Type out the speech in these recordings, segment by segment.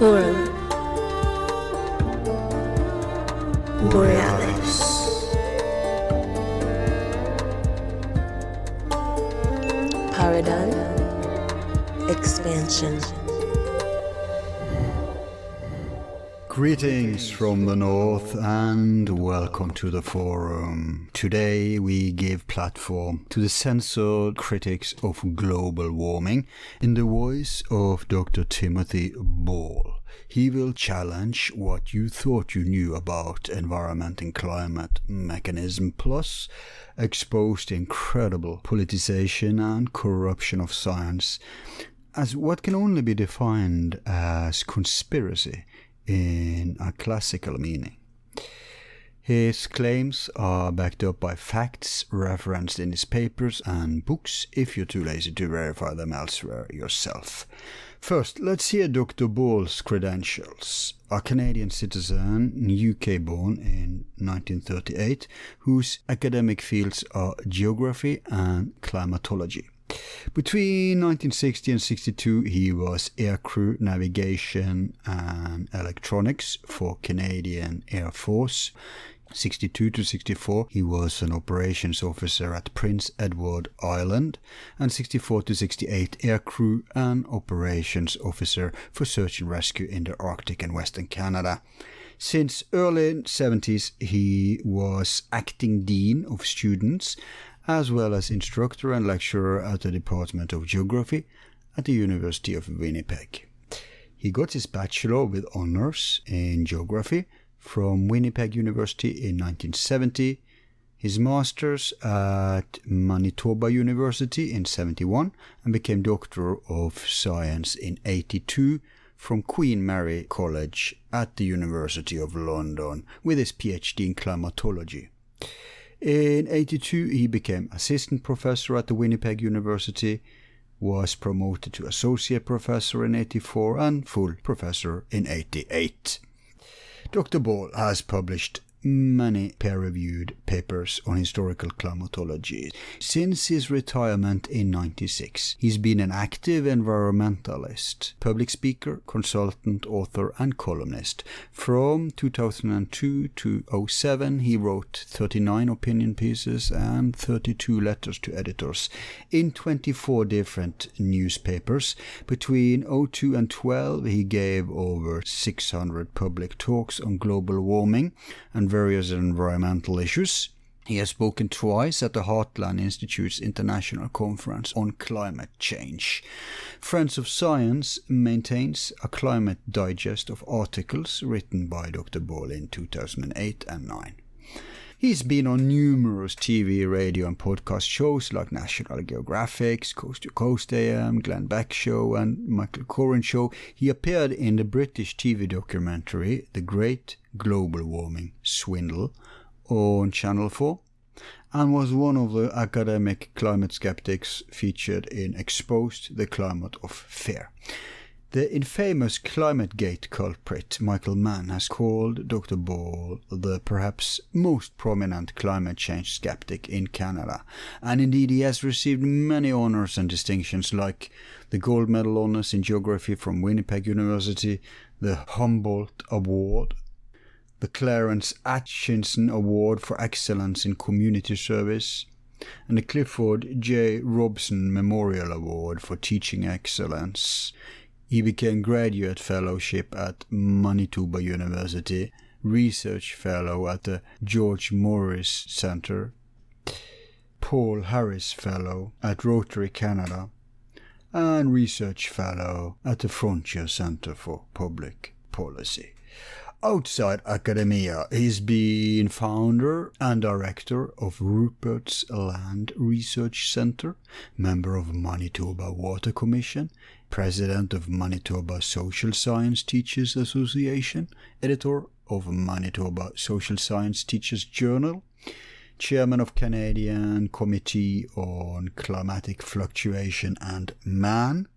Forum Borealis Paradigm Expansion. Greetings from the north and welcome to the forum. Today we give platform to the censored critics of global warming in the voice of Dr. Timothy Ball. He will challenge what you thought you knew about environment and climate mechanism, plus expose the incredible politicization and corruption of science as what can only be defined as conspiracy in a classical meaning. His claims are backed up by facts referenced in his papers and books if you're too lazy to verify them elsewhere yourself. First, let's hear Dr. Ball's credentials. A Canadian citizen, UK born in 1938, whose academic fields are geography and climatology. Between 1960 and 62, he was aircrew navigation and electronics for Canadian Air Force. 62 to 64, he was an operations officer at Prince Edward Island, and 64 to 68, aircrew and operations officer for search and rescue in the Arctic and Western Canada. Since early 70s, he was acting dean of students, as well as instructor and lecturer at the Department of Geography at the University of Winnipeg. He got his bachelor with honors in geography from Winnipeg University in 1970, his master's at Manitoba University in 71, and became Doctor of Science in 82 from Queen Mary College at the University of London with his PhD in climatology. In 82, he became assistant professor at the Winnipeg University, was promoted to associate professor in 84 and full professor in 88. Dr. Ball has published many peer-reviewed papers on historical climatology. Since his retirement in 96, he's been an active environmentalist, public speaker, consultant, author and columnist. From 2002 to 2007, he wrote 39 opinion pieces and 32 letters to editors in 24 different newspapers. Between 2002 and 2012, he gave over 600 public talks on global warming and various environmental issues. He has spoken twice at the Heartland Institute's International Conference on Climate Change. Friends of Science maintains a climate digest of articles written by Dr. Ball in 2008 and 2009. He's been on numerous TV, radio and podcast shows like National Geographic's Coast to Coast AM, Glenn Beck Show and Michael Corrin Show. He appeared in the British TV documentary The Great Global Warming Swindle on Channel 4 and was one of the academic climate skeptics featured in Exposed: The Climate of Fear. The infamous Climategate culprit Michael Mann has called Dr. Ball the perhaps most prominent climate change skeptic in Canada, and indeed he has received many honors and distinctions like the Gold Medal honors in Geography from Winnipeg University, the Humboldt Award, the Clarence Atchison Award for Excellence in Community Service, and the Clifford J. Robson Memorial Award for Teaching Excellence. He became graduate fellowship at Manitoba University, research fellow at the George Morris Centre, Paul Harris Fellow at Rotary Canada, and research fellow at the Frontier Centre for Public Policy. Outside academia, he's been founder and director of Rupert's Land Research Centre, member of Manitoba Water Commission, president of Manitoba Social Science Teachers Association, editor of Manitoba Social Science Teachers Journal, chairman of Canadian Committee on Climatic Fluctuation and Man,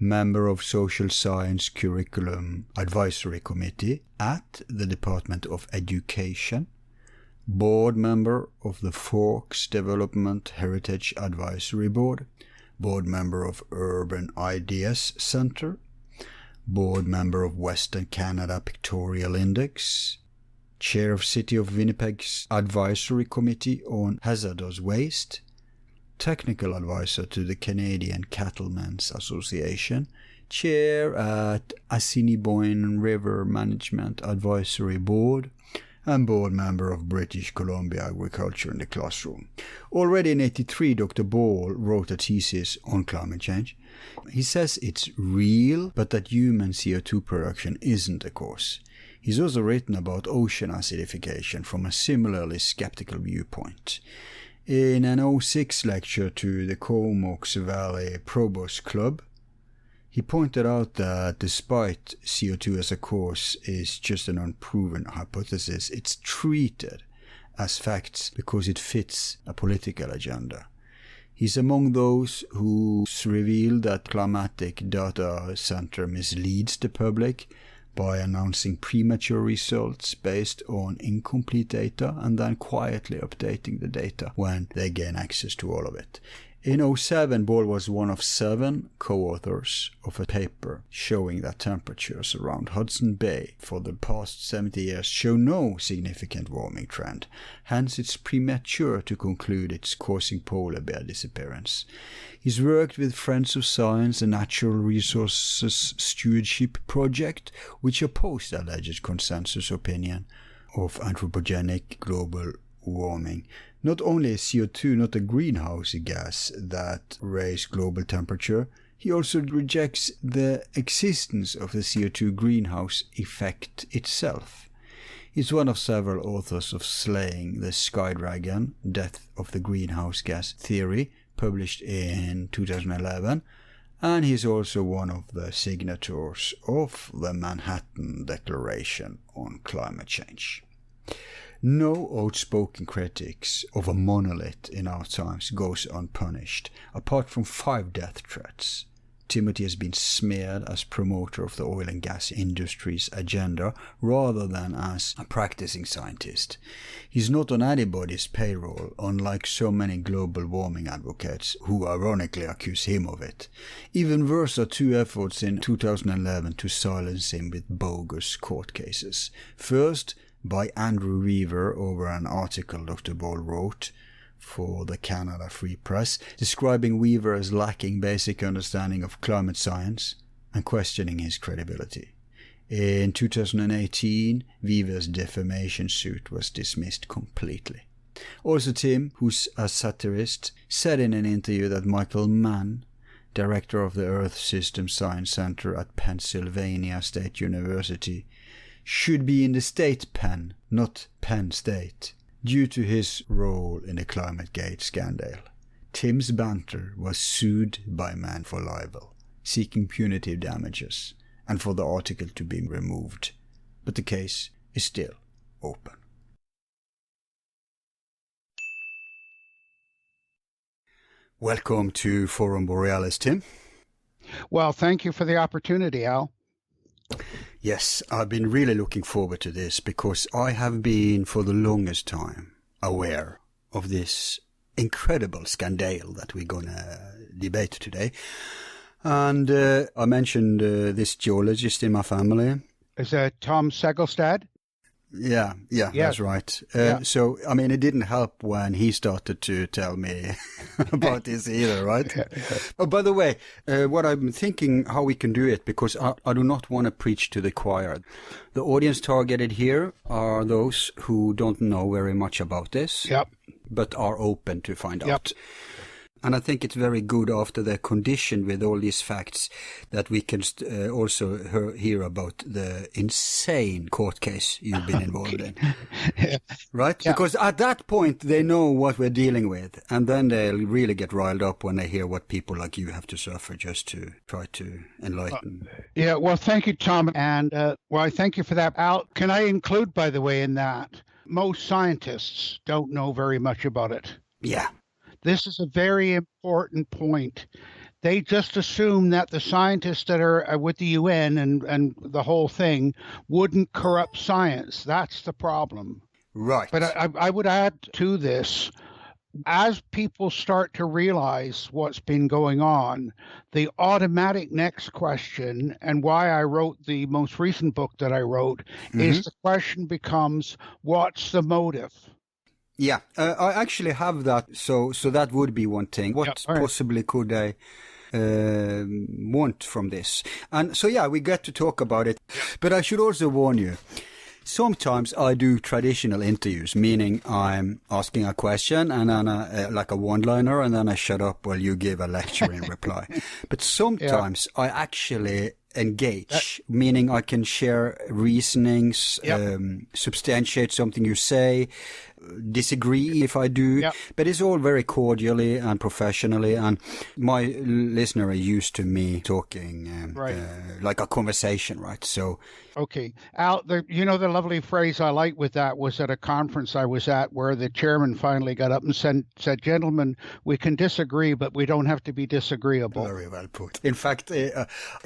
member of Social Science Curriculum Advisory Committee at the Department of Education, board member of the Forks Development Heritage Advisory Board, board member of Urban Ideas Center, board member of Western Canada Pictorial Index, chair of City of Winnipeg's Advisory Committee on Hazardous Waste, technical advisor to the Canadian Cattlemen's Association, chair at Assiniboine River Management Advisory Board, and board member of British Columbia Agriculture in the Classroom. Already in 1983, Dr. Ball wrote a thesis on climate change. He says it's real, but that human CO2 production isn't a cause. He's also written about ocean acidification from a similarly skeptical viewpoint. In an 2006 lecture to the Comox Valley Provost Club, he pointed out that despite CO2 as a cause is just an unproven hypothesis, it's treated as facts because it fits a political agenda. He's among those who revealed that Climategate data center misleads the public by announcing premature results based on incomplete data and then quietly updating the data when they gain access to all of it. In 2007, Ball was one of 7 co-authors of a paper showing that temperatures around Hudson Bay for the past 70 years show no significant warming trend. Hence, it's premature to conclude it's causing polar bear disappearance. He's worked with Friends of Science, a natural resources stewardship project, which opposed the alleged consensus opinion of anthropogenic global warming. Not only is CO2 not a greenhouse gas that raises global temperature, he also rejects the existence of the CO2 greenhouse effect itself. He's one of several authors of Slaying the Sky Dragon, Death of the Greenhouse Gas Theory, published in 2011, and he's also one of the signatories of the Manhattan Declaration on Climate Change. No outspoken critics of a monolith in our times goes unpunished, apart from 5 death threats. Timothy has been smeared as promoter of the oil and gas industry's agenda rather than as a practicing scientist. He's not on anybody's payroll, unlike so many global warming advocates who ironically accuse him of it. Even worse are 2 efforts in 2011 to silence him with bogus court cases. First, by Andrew Weaver over an article Dr. Ball wrote for the Canada Free Press, describing Weaver as lacking basic understanding of climate science and questioning his credibility. In 2018, Weaver's defamation suit was dismissed completely. Also Tim, who's a satirist, said in an interview that Michael Mann, director of the Earth System Science Center at Pennsylvania State University, should be in the state pen, not Penn State, due to his role in the Climategate scandal. Tim's banter was sued by Mann for libel, seeking punitive damages, and for the article to be removed. But the case is still open. Welcome to Forum Borealis, Tim. Well, thank you for the opportunity, Al. Yes, I've been really looking forward to this because I have been for the longest time aware of this incredible scandal that we're going to debate today. And I mentioned this geologist in my family. Is that Tom Segelstad? Yeah, that's right. So, I mean, it didn't help when he started to tell me about this either, right? Oh, by the way, what I'm thinking how we can do it, because I do not want to preach to the choir. The audience targeted here are those who don't know very much about this, but are open to find out. And I think it's very good after they're conditioned with all these facts that we can also hear about the insane court case you've been involved in. Right? Yeah. Because at that point, they know what we're dealing with. And then they'll really get riled up when they hear what people like you have to suffer just to try to enlighten. Well, thank you, Tom. And I thank you for that. Al, can I include, by the way, in that most scientists don't know very much about it? Yeah. This is a very important point. They just assume that the scientists that are with the UN and the whole thing wouldn't corrupt science. That's the problem. Right. But I would add to this, as people start to realize what's been going on, the automatic next question, and why I wrote the most recent book that I wrote, is the question becomes, what's the motive? Yeah, I actually have that. So that would be one thing. What all right. possibly could I want from this? And so, yeah, we get to talk about it. But I should also warn you, sometimes I do traditional interviews, meaning I'm asking a question and then like a one-liner, and then I shut up while you give a lecture in reply. But sometimes I actually engage, meaning I can share reasonings, substantiate something you say, disagree if I do, but it's all very cordially and professionally, and my listener are used to me talking like a conversation, right? So okay, Al, the lovely phrase I like with that was at a conference I was at where the chairman finally got up and said, "Gentlemen, we can disagree, but we don't have to be disagreeable." Very well put. In fact,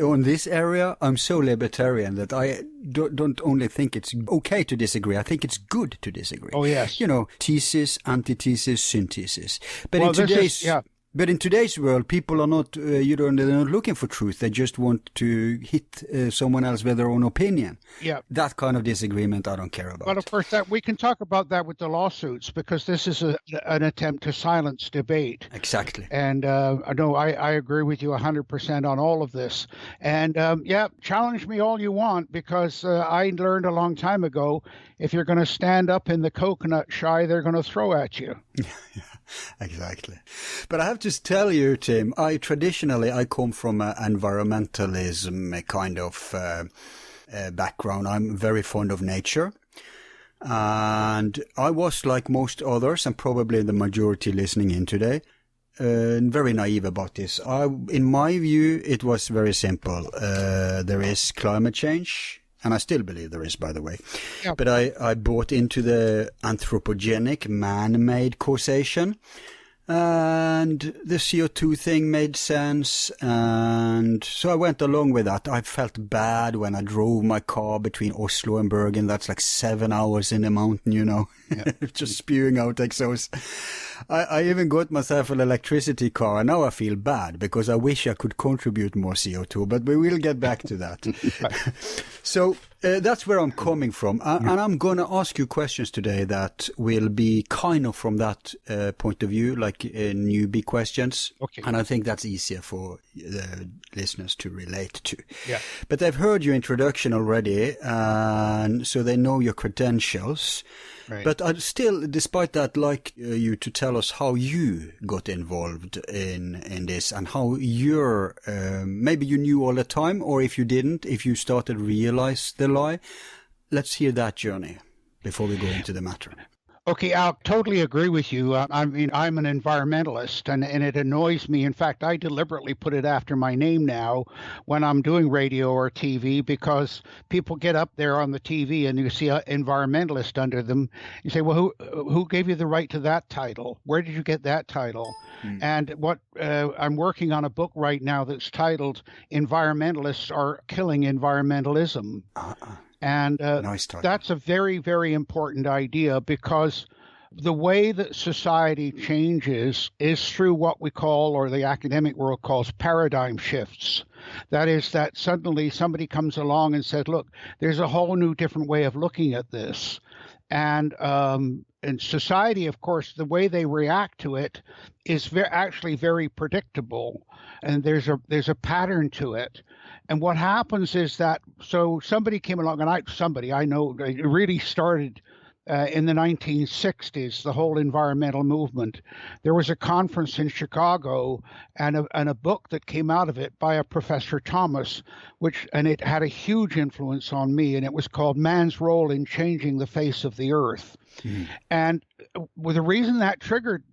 on this area, I'm so libertarian that I don't only think it's okay to disagree. I think it's good to disagree. Oh, yes. Thesis, antithesis, synthesis. But in today's world, people are not, they're not looking for truth. They just want to hit someone else with their own opinion. Yeah. That kind of disagreement, I don't care about. But of course, we can talk about that with the lawsuits, because this is an attempt to silence debate. Exactly. And I agree with you 100% on all of this. And challenge me all you want, because I learned a long time ago, if you're going to stand up in the coconut shy, they're going to throw at you. Exactly. But I have to tell you, Tim, I come from an environmentalism kind of background. I'm very fond of nature. And I was, like most others, and probably the majority listening in today, very naive about this. In my view, it was very simple. There is climate change. And I still believe there is, by the way. Yep. But I bought into the anthropogenic, man-made causation. And the CO2 thing made sense. And so I went along with that. I felt bad when I drove my car between Oslo and Bergen. That's like 7 hours in the mountain, yep. Just spewing out exhaust. I even got myself an electricity car, and now I feel bad because I wish I could contribute more CO2, but we will get back to that. So that's where I'm coming from. And I'm going to ask you questions today that will be kind of from that point of view, like newbie questions. Okay. And I think that's easier for the listeners to relate to. Yeah. But they've heard your introduction already, and so they know your credentials. Right. But still, despite that, like you to tell us how you got involved in this, and how you're, maybe you knew all the time, or if you didn't, if you started to realize the lie. Let's hear that journey before we go into the matter. Okay, I'll totally agree with you. I'm an environmentalist, and it annoys me. In fact, I deliberately put it after my name now when I'm doing radio or TV, because people get up there on the TV and you see an environmentalist under them. You say, well, who gave you the right to that title? Where did you get that title? And I'm working on a book right now that's titled "Environmentalists Are Killing Environmentalism." And nice, that's a very, very important idea, because the way that society changes is through what we call, or the academic world calls, paradigm shifts. That is, that suddenly somebody comes along and says, look, there's a whole new different way of looking at this. And society, of course, the way they react to it is actually very predictable. And there's a pattern to it. And what happens is that, so somebody came along, and I know it really started in the 1960s, the whole environmental movement. There was a conference in Chicago, and a book that came out of it by a Professor Thomas, and it had a huge influence on me, and it was called Man's Role in Changing the Face of the Earth. And the reason that triggered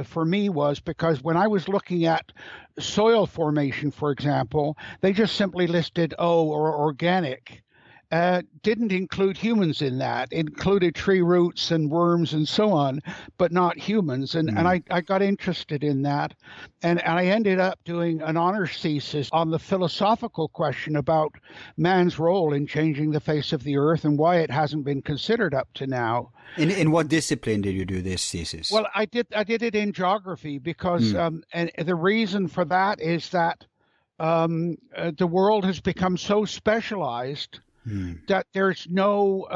for me was because when I was looking at soil formation, for example, they just simply listed or organic. didn't include humans in that. It included tree roots and worms and so on, but not humans. And I got interested in that. And I ended up doing an honors thesis on the philosophical question about man's role in changing the face of the earth and why it hasn't been considered up to now. In what discipline did you do this thesis? Well, I did it in geography because and the reason for that is that the world has become so specialized that there's no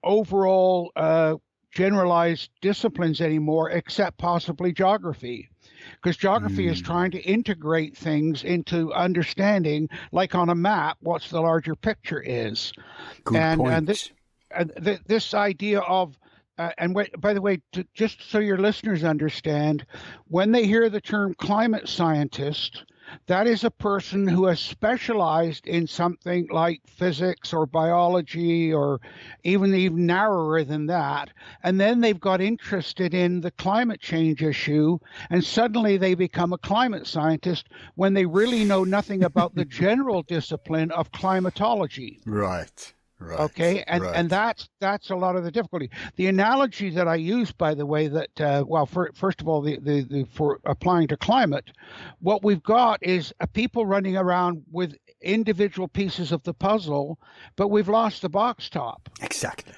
overall generalized disciplines anymore except possibly geography. Because geography is trying to integrate things into understanding, like on a map, what's the larger picture is. Good point. This idea of by the way, just so your listeners understand, when they hear the term climate scientist, that is a person who has specialized in something like physics or biology or even narrower than that. And then they've got interested in the climate change issue, and suddenly they become a climate scientist when they really know nothing about the general discipline of climatology. Right. Right. Okay, and that's a lot of the difficulty. The analogy that I use, by the way, that first of all, the for applying to climate, what we've got is people running around with individual pieces of the puzzle, but we've lost the box top. Exactly.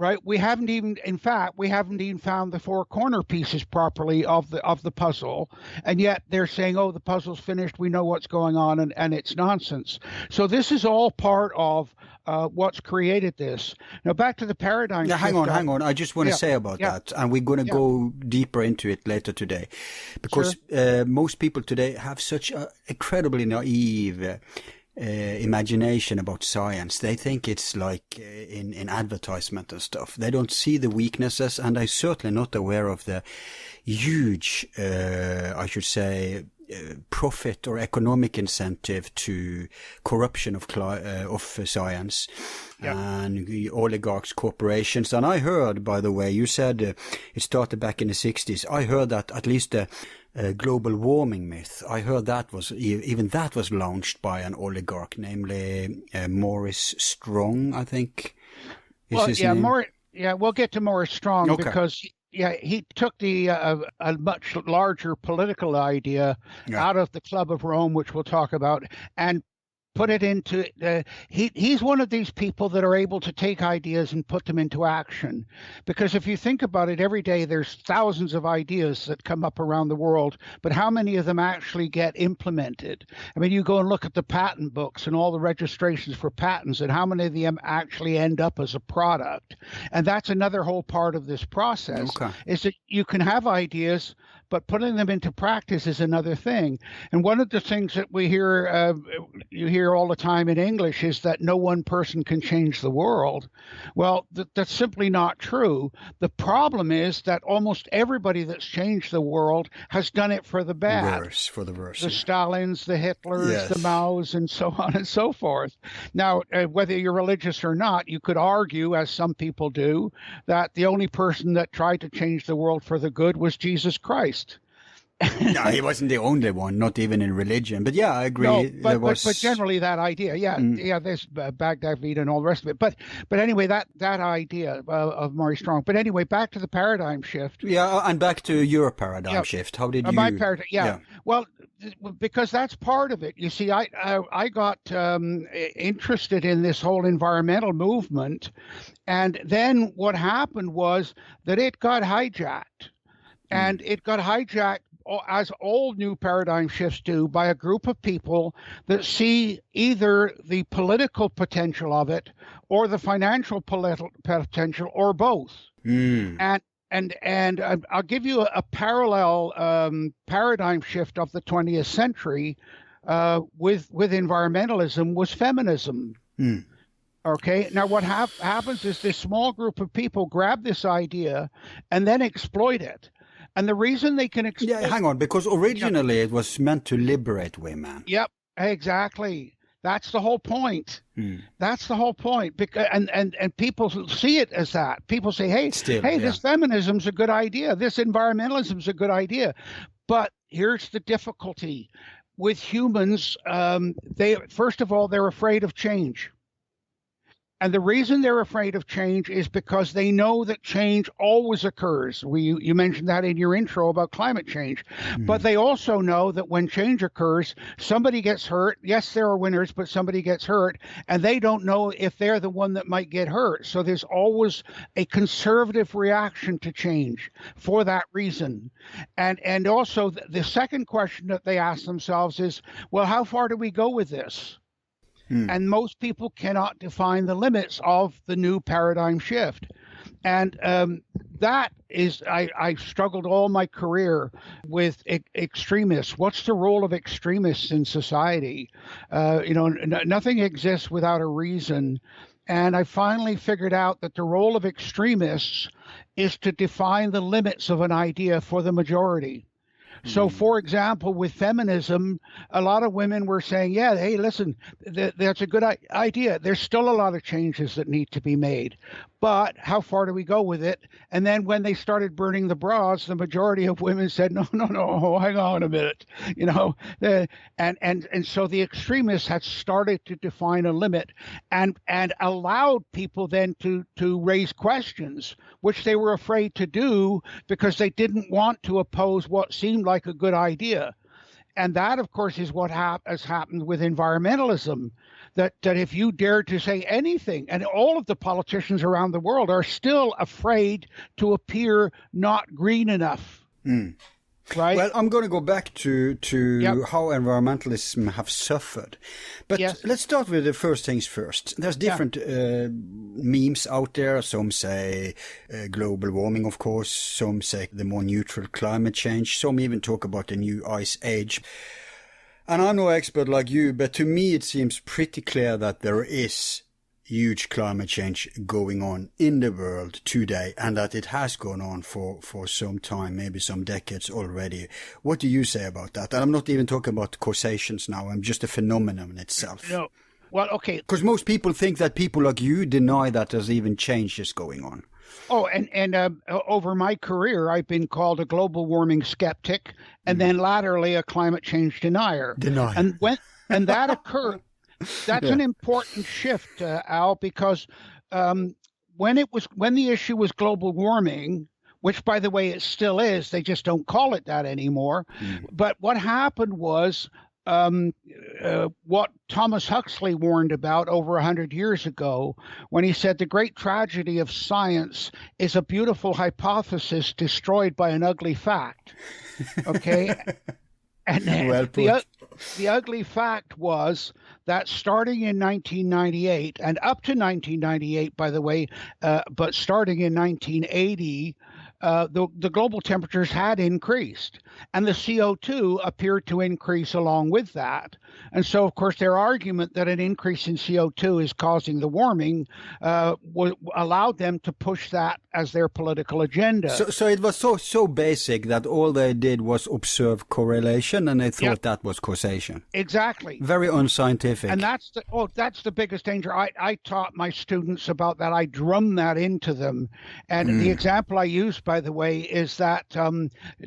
Right, we haven't even found the four corner pieces properly of the puzzle, and yet they're saying, "Oh, the puzzle's finished. We know what's going on," and it's nonsense. So this is all part of what's created this. Now back to the paradigm. Now, hang on. I just want to say about that, and we're going to go deeper into it later today, because most people today have such an incredibly naive imagination about science. They think it's like in advertisement and stuff. They don't see the weaknesses, and they're certainly not aware of the huge, I should say, profit or economic incentive to corruption of science and oligarchs, corporations. And I heard, by the way, you said it started back in the 60s. I heard that at least the global warming myth, I heard that was launched by an oligarch, namely Maurice Strong, I think is his name. We'll get to Maurice Strong because he took a much larger political idea out of the Club of Rome, which we'll talk about, and put it into he's one of these people that are able to take ideas and put them into action. Because if you think about it, every day there's thousands of ideas that come up around the world, but how many of them actually get implemented? I mean, you go and look at the patent books and all the registrations for patents, and how many of them actually end up as a product. And that's another whole part of this process, is that you can have ideas, but putting them into practice is another thing. And one of the things that we hear, you hear all the time in English, is that no one person can change the world. Well, that's simply not true. The problem is that almost everybody that's changed the world has done it for the bad. For the worse. The Stalins, the Hitlers, the Maos, and so on and so forth. Now, whether you're religious or not, you could argue, as some people do, that the only person that tried to change the world for the good was Jesus Christ. No, he wasn't the only one, not even in religion. But yeah, I agree. No, but generally that idea, there's Baghdad and all the rest of it. But anyway, that idea of Maurice Strong. But anyway, back to the paradigm shift. Yeah, and back to your paradigm shift. How did you? My paradigm. Well, because that's part of it. You see, I got interested in this whole environmental movement, and then what happened was that it got hijacked. And it got hijacked, as all new paradigm shifts do, by a group of people that see either the political potential of it or the financial potential or both. And I'll give you a parallel paradigm shift of the 20th century with environmentalism was feminism. Okay, now what happens is this small group of people grab this idea and then exploit it. And the reason they can hang on, because originally it was meant to liberate women. Yep, exactly. That's the whole point. That's the whole point. Because and people see it as that. People say, this feminism's a good idea. This environmentalism's a good idea. But here's the difficulty with humans. First of all, they're afraid of change. And the reason they're afraid of change is because they know that change always occurs. You mentioned that in your intro about climate change. But they also know that when change occurs, somebody gets hurt. Yes, there are winners, but somebody gets hurt. And they don't know if they're the one that might get hurt. So there's always a conservative reaction to change for that reason. And also the second question that they ask themselves is, well, how far do we go with this? And most people cannot define the limits of the new paradigm shift. And that is, I struggled all my career with extremists. What's the role of extremists in society? Nothing exists without a reason. And I finally figured out that the role of extremists is to define the limits of an idea for the majority. So, for example, with feminism, a lot of women were saying, yeah, hey, listen, that's a good idea. There's still a lot of changes that need to be made. But how far do we go with it? And then when they started burning the bras, the majority of women said, no, hang on a minute. And so the extremists had started to define a limit and allowed people then to raise questions, which they were afraid to do because they didn't want to oppose what seemed like a good idea. And that, of course, is what has happened with environmentalism, that if you dare to say anything, and all of the politicians around the world are still afraid to appear not green enough. Right? Well, I'm going to go back to how environmentalism have suffered. But let's start with the first things first. There's different memes out there. Some say global warming, of course. Some say the more neutral climate change. Some even talk about the new ice age. And I'm no expert like you, but to me it seems pretty clear that there is huge climate change going on in the world today, and that it has gone on for some time, maybe some decades already. What do you say about that? And I'm not even talking about causations now. I'm just a phenomenon itself. No. Well, okay. Because most people think that people like you deny that there's even changes going on. Oh, and over my career, I've been called a global warming skeptic, and then latterly a climate change denier. And that occurred. That's an important shift, Al, because when the issue was global warming, which, by the way, it still is, they just don't call it that anymore. But what happened was what Thomas Huxley warned about over 100 years ago when he said the great tragedy of science is a beautiful hypothesis destroyed by an ugly fact. Okay? And well put. The ugly fact was that starting in 1998 and up to 1998, by the way, but starting in 1980, the global temperatures had increased, and the CO2 appeared to increase along with that. And so, of course, their argument that an increase in CO2 is causing the warming allowed them to push that as their political agenda. So it was so basic that all they did was observe correlation, and they thought that was causation. Exactly. Very unscientific. And that's the biggest danger. I taught my students about that. I drummed that into them. And the example I use, by the way, is that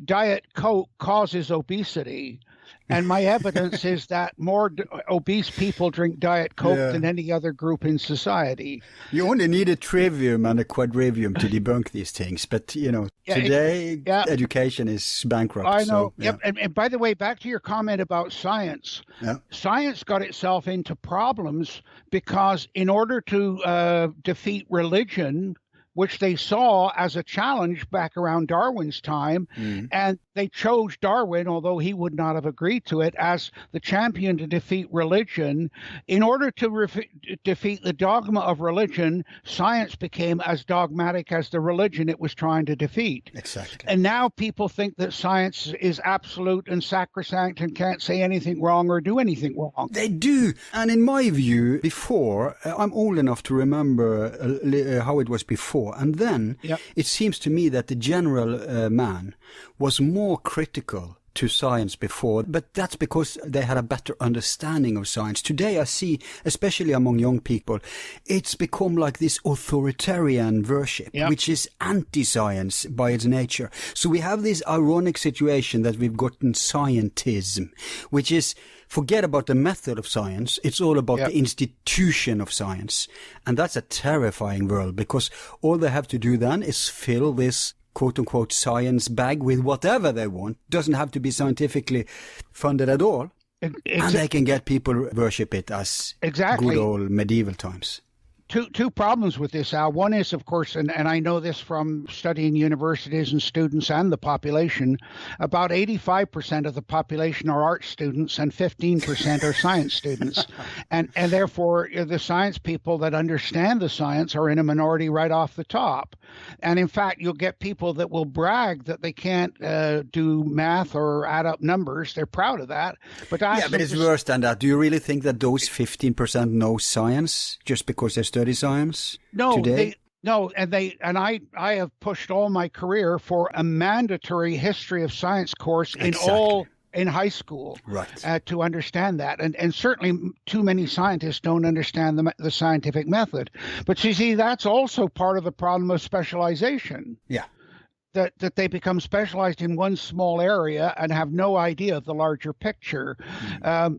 Diet Coke causes obesity. And my evidence is that more obese people drink Diet Coke than any other group in society. You only need a trivium and a quadrivium to debunk these things. But, today education is bankrupt. I know. So, And by the way, back to your comment about science. Science got itself into problems because in order to defeat religion, which they saw as a challenge back around Darwin's time. And they chose Darwin, although he would not have agreed to it, as the champion to defeat religion. In order to defeat the dogma of religion, science became as dogmatic as the religion it was trying to defeat. Exactly. And now people think that science is absolute and sacrosanct and can't say anything wrong or do anything wrong. They do. And in my view, before, I'm old enough to remember how it was before. And then it seems to me that the general man was more critical to science before, but that's because they had a better understanding of science. Today I see, especially among young people, it's become like this authoritarian worship, which is anti-science by its nature. So we have this ironic situation that we've gotten scientism, which is, forget about the method of science, it's all about the institution of science. And that's a terrifying world, because all they have to do then is fill this quote-unquote science bag with whatever they want. Doesn't have to be scientifically funded at all. And they can get people worship it as good old medieval times. Two problems with this, Al. One is, of course, and I know this from studying universities and students and the population, about 85% of the population are art students and 15% are science students. And therefore, the science people that understand the science are in a minority right off the top. And in fact, you'll get people that will brag that they can't do math or add up numbers. They're proud of that. But it's worse than that. Do you really think that those 15% know science just because they study science today? I have pushed all my career for a mandatory history of science course in high school, to understand that. And certainly too many scientists don't understand the scientific method. But you see, that's also part of the problem of specialization. Yeah. That they become specialized in one small area and have no idea of the larger picture. So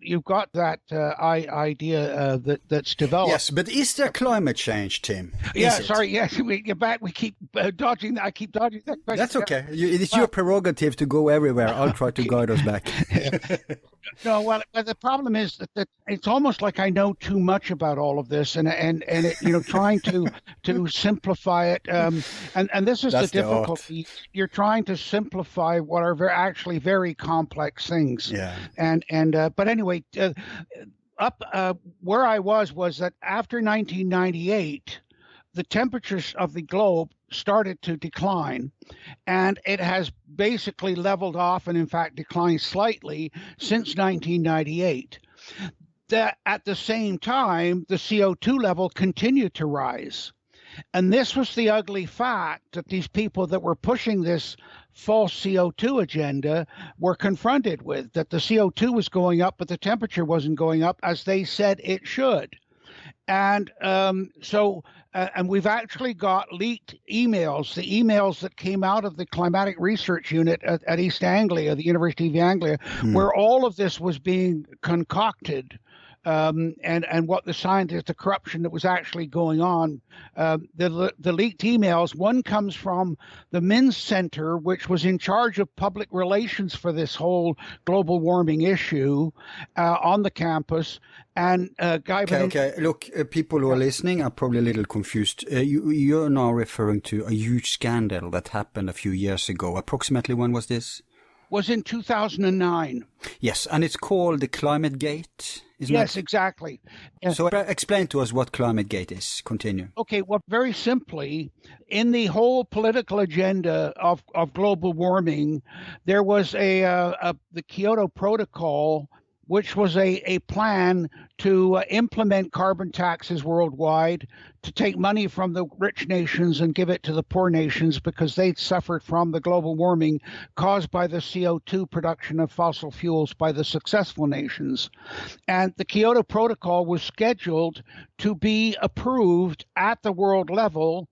you've got that idea that's developed. Yes, but is there climate change, Tim? Yes, we get back. We keep dodging that. I keep dodging that question. That's okay. It's your prerogative to go everywhere. I'll try to guide us back. No, well, the problem is that it's almost like I know too much about all of this, and it, trying to simplify it. And this is the difficulty. You're trying to simplify what are actually very complex things. Yeah. But anyway, where I was that after 1998, the temperatures of the globe started to decline, and it has basically leveled off and in fact declined slightly since 1998. That at the same time, the CO2 level continued to rise. And this was the ugly fact that these people that were pushing this false CO2 agenda were confronted with, that the CO2 was going up, but the temperature wasn't going up as they said it should. And and we've actually got leaked emails, the emails that came out of the Climatic Research Unit at East Anglia, the University of Anglia, where all of this was being concocted. And what the scientists, the corruption that was actually going on, the leaked emails. One comes from the Minns Center, which was in charge of public relations for this whole global warming issue on the campus. And a guy. Look, people who are listening are probably a little confused. You're now referring to a huge scandal that happened a few years ago. Approximately when was this? Was in 2009. Yes, and it's called the Climategate, isn't it? Yes, exactly. So explain to us what Climategate is. Continue. Okay, well, very simply, in the whole political agenda of global warming, there was the Kyoto Protocol, which was a plan to implement carbon taxes worldwide, to take money from the rich nations and give it to the poor nations because they'd suffered from the global warming caused by the CO2 production of fossil fuels by the successful nations. And the Kyoto Protocol was scheduled to be approved at the world level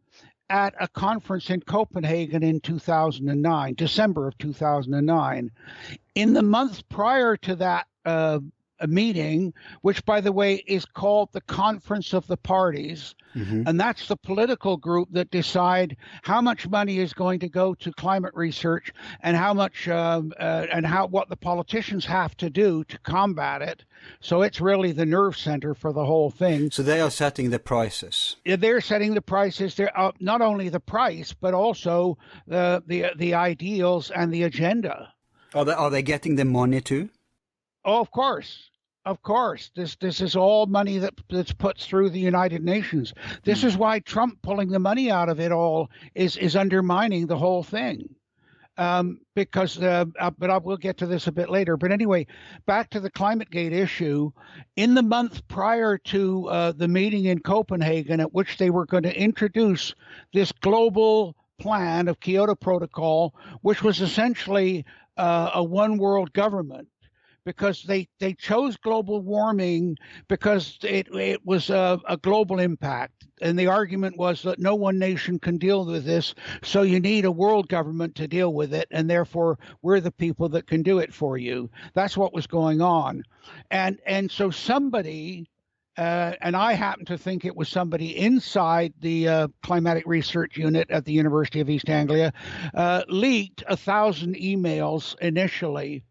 at a conference in Copenhagen in 2009, December of 2009. In the months prior to that a meeting, which, by the way, is called the Conference of the Parties. And that's the political group that decide how much money is going to go to climate research and how much what the politicians have to do to combat it. So it's really the nerve center for the whole thing. So they are setting the prices. They're setting the prices. They're not only the price, but also the ideals and the agenda. Are they getting the money too? Oh, of course. Of course, this is all money that's put through the United Nations. This is why Trump pulling the money out of it all is undermining the whole thing. But I will get to this a bit later. But anyway, back to the Climategate issue. In the month prior to the meeting in Copenhagen, at which they were going to introduce this global plan of Kyoto Protocol, which was essentially a one world government, because they chose global warming because it was a global impact. And the argument was that no one nation can deal with this, so you need a world government to deal with it, and therefore we're the people that can do it for you. That's what was going on. And so somebody, and I happen to think it was somebody inside the climatic research unit at the University of East Anglia, leaked 1,000 emails initially.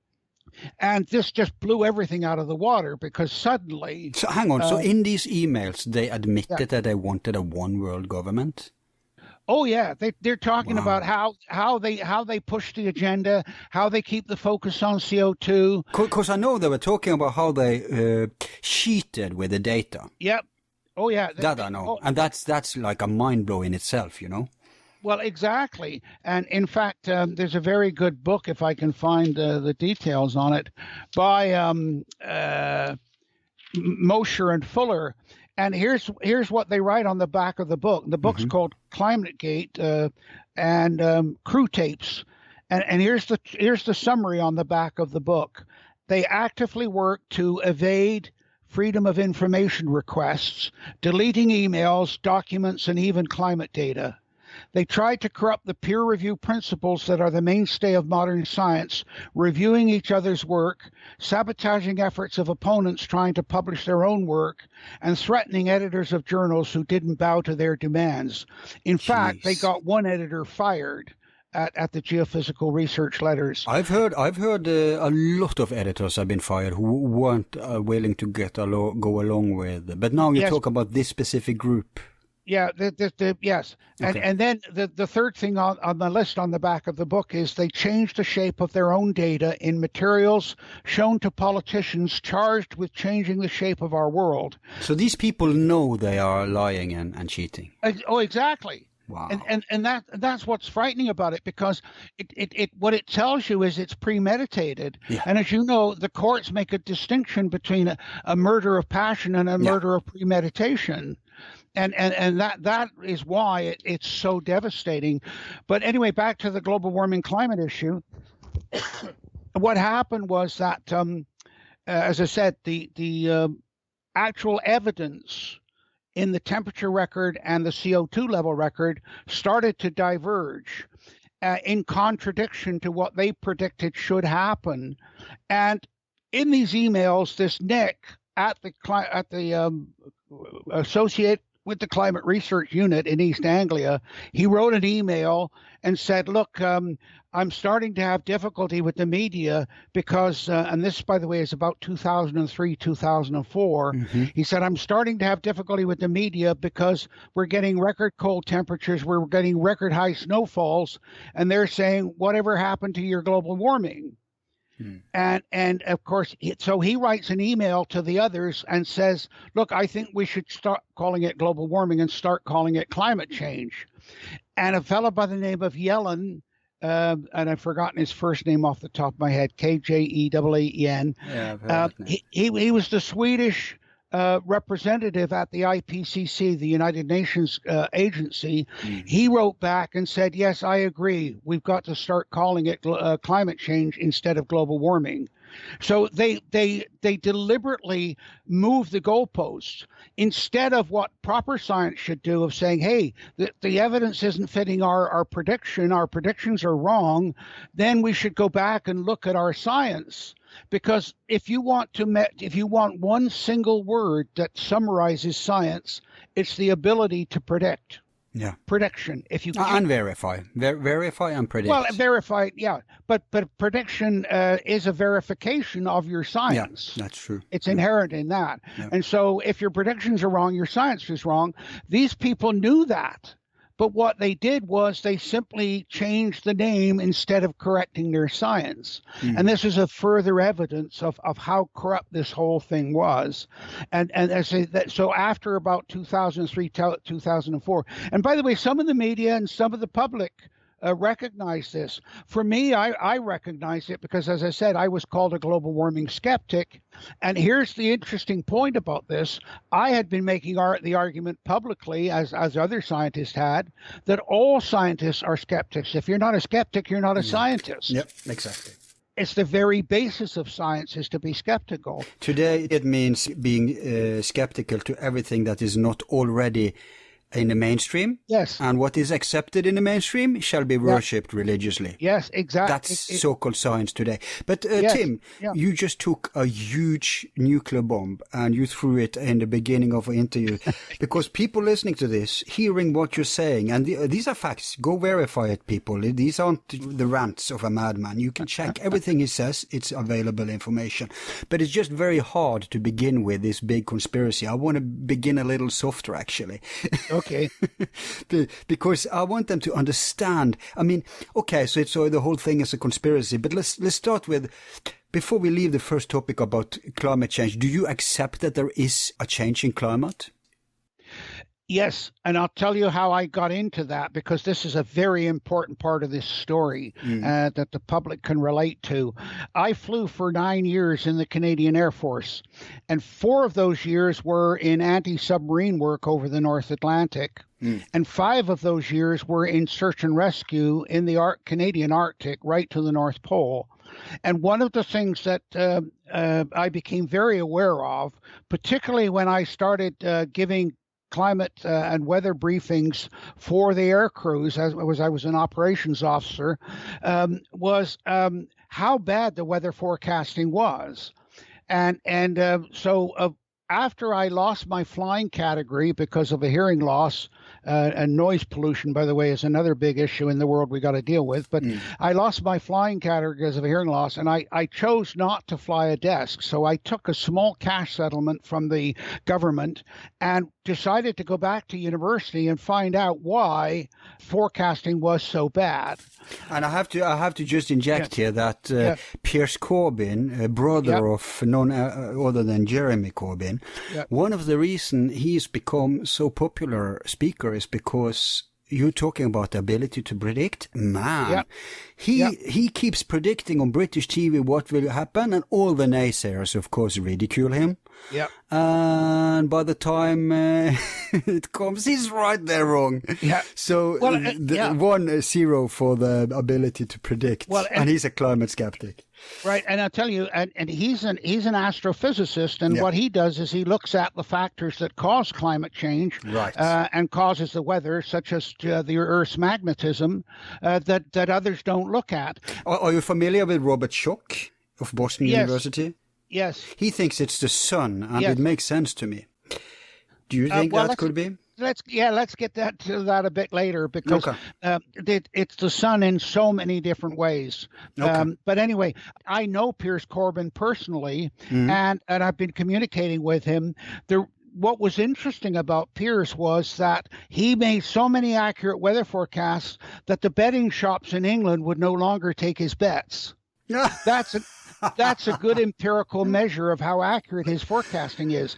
And this just blew everything out of the water, because suddenly... So hang on, so in these emails, they admitted that they wanted a one world government? Oh yeah, they're talking about how they push the agenda, how they keep the focus on CO2. Because I know they were talking about how they cheated with the data. Yep. Oh yeah. That I know. And that's like a mind blow in itself, you know? Well, exactly. And in fact, there's a very good book, if I can find the details on it, by Mosher and Fuller. And here's what they write on the back of the book. The book's called Climategate and Crew Tapes. And here's the summary on the back of the book. They actively work to evade freedom of information requests, deleting emails, documents, and even climate data. They tried to corrupt the peer review principles that are the mainstay of modern science, reviewing each other's work, sabotaging efforts of opponents trying to publish their own work, and threatening editors of journals who didn't bow to their demands. In fact, they got one editor fired at the Geophysical Research Letters. I've heard a lot of editors have been fired who weren't willing to go along with. But now you talk about this specific group. Yeah, yes. Okay. And then the third thing on the list on the back of the book is they changed the shape of their own data in materials shown to politicians charged with changing the shape of our world. So these people know they are lying and cheating. Oh, exactly. Wow. And that's what's frightening about it, because it what it tells you is it's premeditated. Yeah. And as you know, the courts make a distinction between a murder of passion and a murder of premeditation. And that is why it's so devastating. But anyway, back to the global warming climate issue. What happened was that, as I said, the actual evidence in the temperature record and the CO2 level record started to diverge in contradiction to what they predicted should happen. And in these emails, this Nick at the associate with the Climate Research Unit in East Anglia, he wrote an email and said, look, I'm starting to have difficulty with the media because, and this, by the way, is about 2003, 2004. He said, I'm starting to have difficulty with the media because we're getting record cold temperatures, we're getting record high snowfalls, and they're saying, whatever happened to your global warming? And of course, so he writes an email to the others and says, look, I think we should start calling it global warming and start calling it climate change. And a fellow by the name of Yellen, and I've forgotten his first name off the top of my head, Kjeaen. Yeah, he was the Swedish representative at the IPCC, the United Nations agency. He wrote back and said, yes, I agree. We've got to start calling it climate change instead of global warming. So they deliberately move the goalposts instead of what proper science should do, of saying, hey, the evidence isn't fitting our prediction. Our predictions are wrong. Then we should go back and look at our science. Because if you want one single word that summarizes science, it's the ability to predict. Yeah. Prediction. If you and verify and predict. Well, verify, yeah, but prediction is a verification of your science. Yeah, that's true. It's inherent in that. Yeah. And so, if your predictions are wrong, your science is wrong. These people knew that. But what they did was they simply changed the name instead of correcting their science. And this is a further evidence of how corrupt this whole thing was. And as so after about 2003, 2004, and by the way, some of the media and some of the public recognize this. For me, I recognize it because, as I said, I was called a global warming skeptic. And here's the interesting point about this. I had been making the argument publicly, as other scientists had, that all scientists are skeptics. If you're not a skeptic, you're not a scientist. Yep, exactly. It's the very basis of science is to be skeptical. Today, it means being skeptical to everything that is not already in the mainstream. Yes. And what is accepted in the mainstream shall be worshipped religiously. Yes, exactly. That's so-called science today. But Tim, you just took a huge nuclear bomb and you threw it in the beginning of an interview because people listening to this, hearing what you're saying, and these are facts. Go verify it, people. These aren't the rants of a madman. You can check everything he says. It's available information. But it's just very hard to begin with this big conspiracy. I want to begin a little softer, actually. Okay. Because I want them to understand. I mean, okay, so the whole thing is a conspiracy, but let's start with, before we leave the first topic about climate change, do you accept that there is a change in climate? Yes, and I'll tell you how I got into that, because this is a very important part of this story that the public can relate to. I flew for 9 years in the Canadian Air Force, and 4 of those years were in anti-submarine work over the North Atlantic, and 5 of those years were in search and rescue in the Canadian Arctic, right to the North Pole. And one of the things that I became very aware of, particularly when I started giving climate and weather briefings for the air crews, as I was an operations officer, was how bad the weather forecasting was. So after I lost my flying category because of a hearing loss, and noise pollution, by the way, is another big issue in the world we got to deal with. But I lost my flying category because of a hearing loss, and I chose not to fly a desk. So I took a small cash settlement from the government and decided to go back to university and find out why forecasting was so bad. And I have to just inject here that Piers Corbyn, brother of none other than Jeremy Corbyn, one of the reasons he's become so popular speaker is because you're talking about the ability to predict. Man, he keeps predicting on British TV what will happen, and all the naysayers, of course, ridicule him. Yeah. And by the time it comes, he's right there wrong. Yeah. So 1-0 for the ability to predict. Well, and he's a climate skeptic. Right, and I'll tell you, and he's an astrophysicist, and what he does is he looks at the factors that cause climate change, and causes the weather, such as the Earth's magnetism, that others don't look at. Are you familiar with Robert Schoch of Boston University? Yes. He thinks it's the sun, and it makes sense to me. Do you think that could be? Let's get to that a bit later, because it's the sun in so many different ways. But anyway, I know Piers Corbyn personally, and I've been communicating with him. What was interesting about Piers was that he made so many accurate weather forecasts that the betting shops in England would no longer take his bets. That's a good empirical measure of how accurate his forecasting is.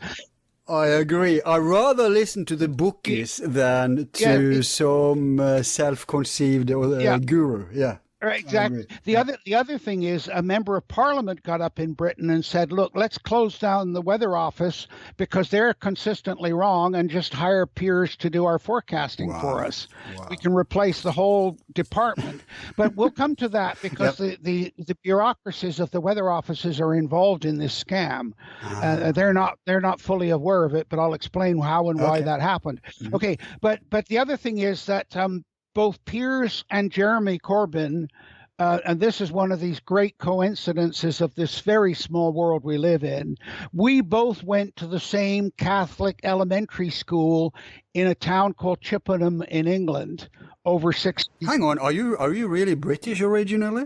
I agree. I rather listen to the bookies than to some self-conceived guru. Yeah. Right, exactly. The other thing is, a member of parliament got up in Britain and said, look, let's close down the weather office because they're consistently wrong, and just hire Piers to do our forecasting for us. We can replace the whole department. But we'll come to that, because the bureaucracies of the weather offices are involved in this scam. They're not fully aware of it, but I'll explain how and why that happened. Okay, but the other thing is that both Piers and Jeremy Corbyn, and this is one of these great coincidences of this very small world we live in, we both went to the same Catholic elementary school in a town called Chippenham in England over 60. Hang on, are you really British originally?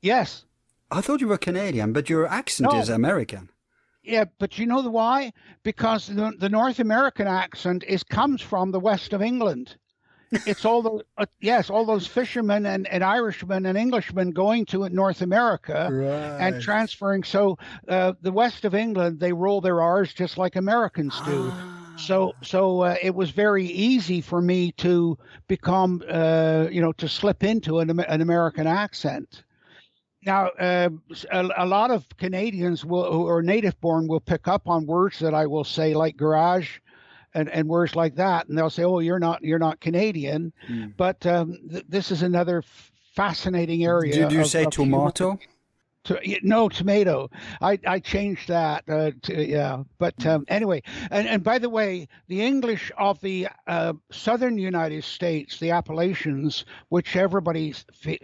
Yes. I thought you were Canadian, but your accent is American. Yeah, but you know why? Because the North American accent comes from the west of England. It's all those fishermen and Irishmen and Englishmen going to North America and transferring. So the west of England, they roll their R's just like Americans do. So it was very easy for me to become, to slip into an American accent. Now, a lot of Canadians who are native born will pick up on words that I will say, like garage, and words like that, and they'll say, "Oh, you're not Canadian." But this is another fascinating area. Did you say tomato? No, tomato. I changed that. But anyway, and by the way, the English of the southern United States, the Appalachians, which everybody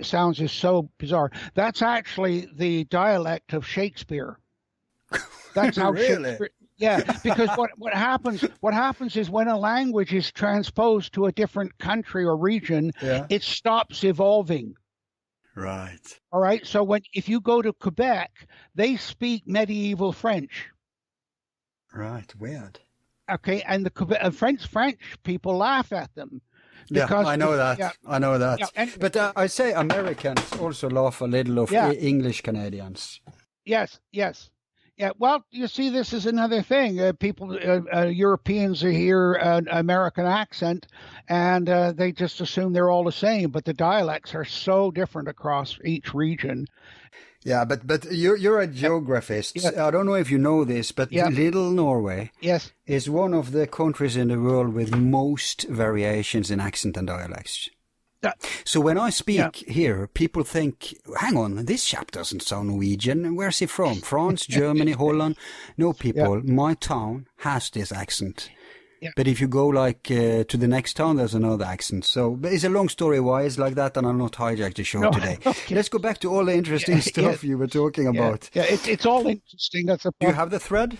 sounds is so bizarre, that's actually the dialect of Shakespeare. That's how really? Shakespeare. Yeah, because what happens is when a language is transposed to a different country or region, it stops evolving. Right. All right. So if you go to Quebec, they speak medieval French. Right. Weird. Okay, and the French people laugh at them. Because, I know that. I know that. Yeah, but I say Americans also laugh a little of English Canadians. Yes. Yeah, well, you see, this is another thing. Europeans hear an American accent, and they just assume they're all the same. But the dialects are so different across each region. Yeah, but you're a geographist. I don't know if you know this, but Little Norway is one of the countries in the world with most variations in accent and dialects. So when I speak here, people think, hang on, this chap doesn't sound Norwegian. Where's he from? France, Germany, Holland? No, people, my town has this accent. Yeah. But if you go to the next town, there's another accent. So it's a long story why it's like that, and I'll not hijack the show today. Okay. Let's go back to all the interesting stuff you were talking about. Yeah, it's all interesting. That's a Do you have the thread?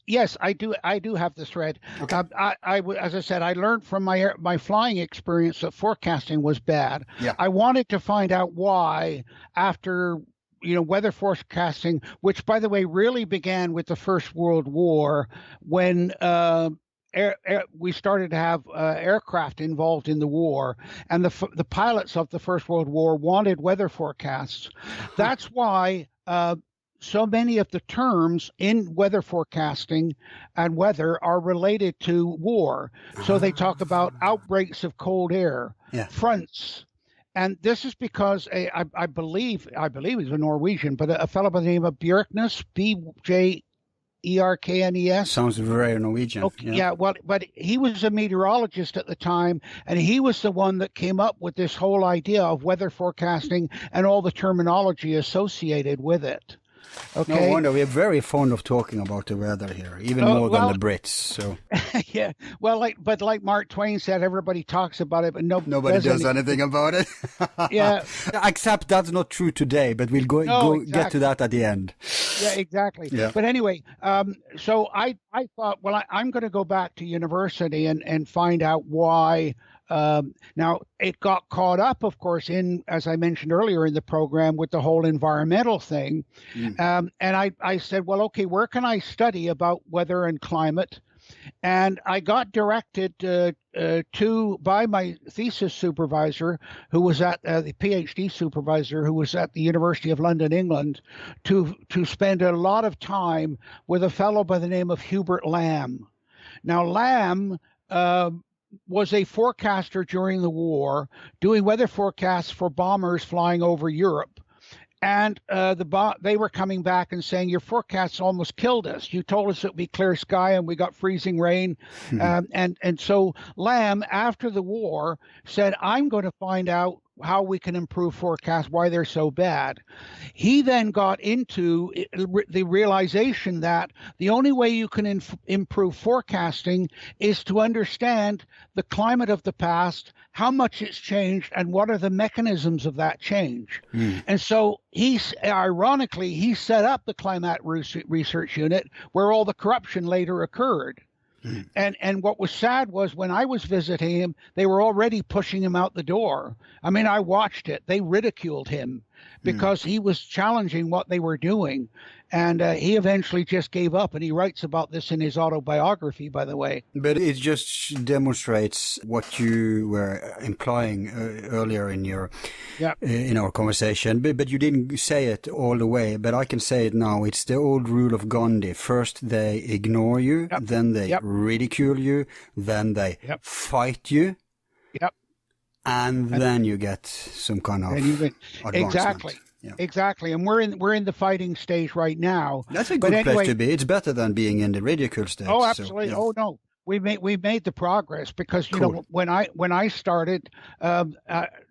Yes, I do. I do have the thread. Okay. As I said, I learned from my flying experience that forecasting was bad. Yeah. I wanted to find out why after weather forecasting, which by the way really began with the First World War, when we started to have aircraft involved in the war, and the pilots of the First World War wanted weather forecasts. That's why. So many of the terms in weather forecasting and weather are related to war. So they talk about outbreaks of cold air, fronts. And this is because I believe he's a Norwegian, but a fellow by the name of Bjerknes, Bjerknes. Sounds very Norwegian. Okay, but he was a meteorologist at the time, and he was the one that came up with this whole idea of weather forecasting and all the terminology associated with it. Okay. No wonder we're very fond of talking about the weather here, even more than the Brits. So yeah, well, like Mark Twain said, everybody talks about it, but nobody does anything about it. Yeah, except that's not true today. But we'll exactly. Get to that at the end. Yeah, exactly. Yeah. But anyway, so I thought, well, I'm going to go back to university and find out why. Now, it got caught up, of course, as I mentioned earlier in the program, with the whole environmental thing. And I said, well, okay, where can I study about weather and climate? And I got directed by my thesis supervisor, who was at the PhD supervisor, who was at the University of London, England, to spend a lot of time with a fellow by the name of Hubert Lamb. Now, Lamb was a forecaster during the war, doing weather forecasts for bombers flying over Europe. And they were coming back and saying, your forecasts almost killed us. You told us it would be clear sky and we got freezing rain. And so Lamb, after the war, said, I'm going to find out how we can improve forecasts, why they're so bad. He then got into the realization that the only way you can improve forecasting is to understand the climate of the past, how much it's changed, and what are the mechanisms of that change. And so he set up the Climate Research Unit where all the corruption later occurred. And what was sad was when I was visiting him, they were already pushing him out the door. I mean, I watched it. They ridiculed him. because he was challenging what they were doing. And he eventually just gave up, and he writes about this in his autobiography, by the way. But it just demonstrates what you were implying earlier in your in our conversation. But you didn't say it all the way. But I can say it now. It's the old rule of Gandhi. First they ignore you, then they ridicule you, then they fight you, and then you get some kind of advancement. Exactly. Yeah. Exactly, and we're in the fighting stage right now. That's a good place to be. It's better than being in the ridicule stage. Oh, absolutely. So, Oh no, we made the progress because you know when I started,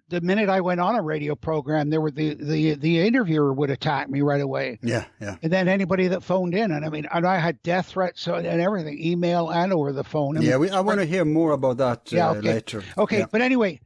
the minute I went on a radio program, there were the interviewer would attack me right away. Yeah. And then anybody that phoned in, and I had death threats and everything, email and over the phone. I want to hear more about that later. Okay, but anyway,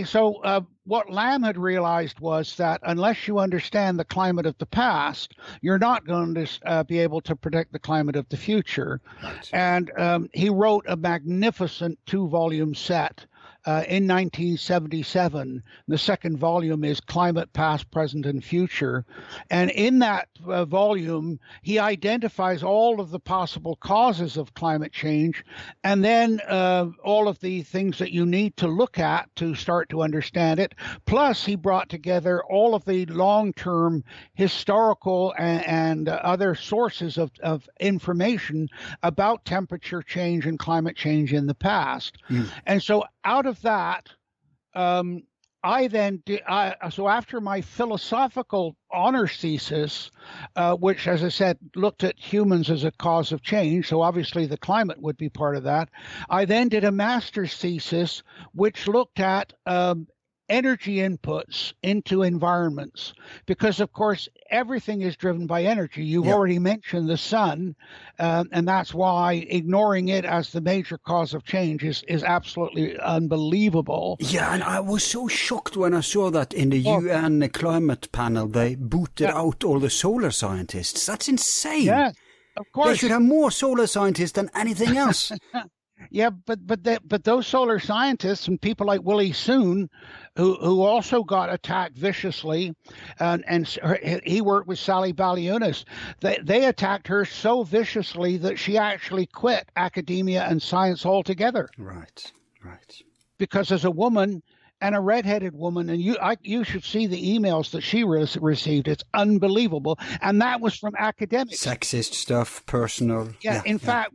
so what Lamb had realized was that unless you understand the climate of the past, you're not going to be able to predict the climate of the future. Right. And he wrote a magnificent 2-volume set in 1977. The second volume is Climate, Past, Present, and Future. And in that volume, he identifies all of the possible causes of climate change, and then all of the things that you need to look at to start to understand it. Plus, he brought together all of the long-term historical and other sources of information about temperature change and climate change in the past. And so out of that, I then so after my philosophical honors thesis, which, as I said, looked at humans as a cause of change, so obviously the climate would be part of that, I then did a master's thesis which looked at energy inputs into environments, because of course everything is driven by energy. You've already mentioned the sun, and that's why ignoring it as the major cause of change is absolutely unbelievable. Yeah, and I was so shocked when I saw that in the UN climate panel they booted out all the solar scientists. That's insane. Yeah, of course. They should have more solar scientists than anything else. Yeah, but those solar scientists and people like Willie Soon, who also got attacked viciously, and he worked with Sally Baliunas. They attacked her so viciously that she actually quit academia and science altogether. Right. Because as a woman, and a redheaded woman, and you should see the emails that she received. It's unbelievable, and that was from academics. Sexist stuff, personal. Yeah, in fact,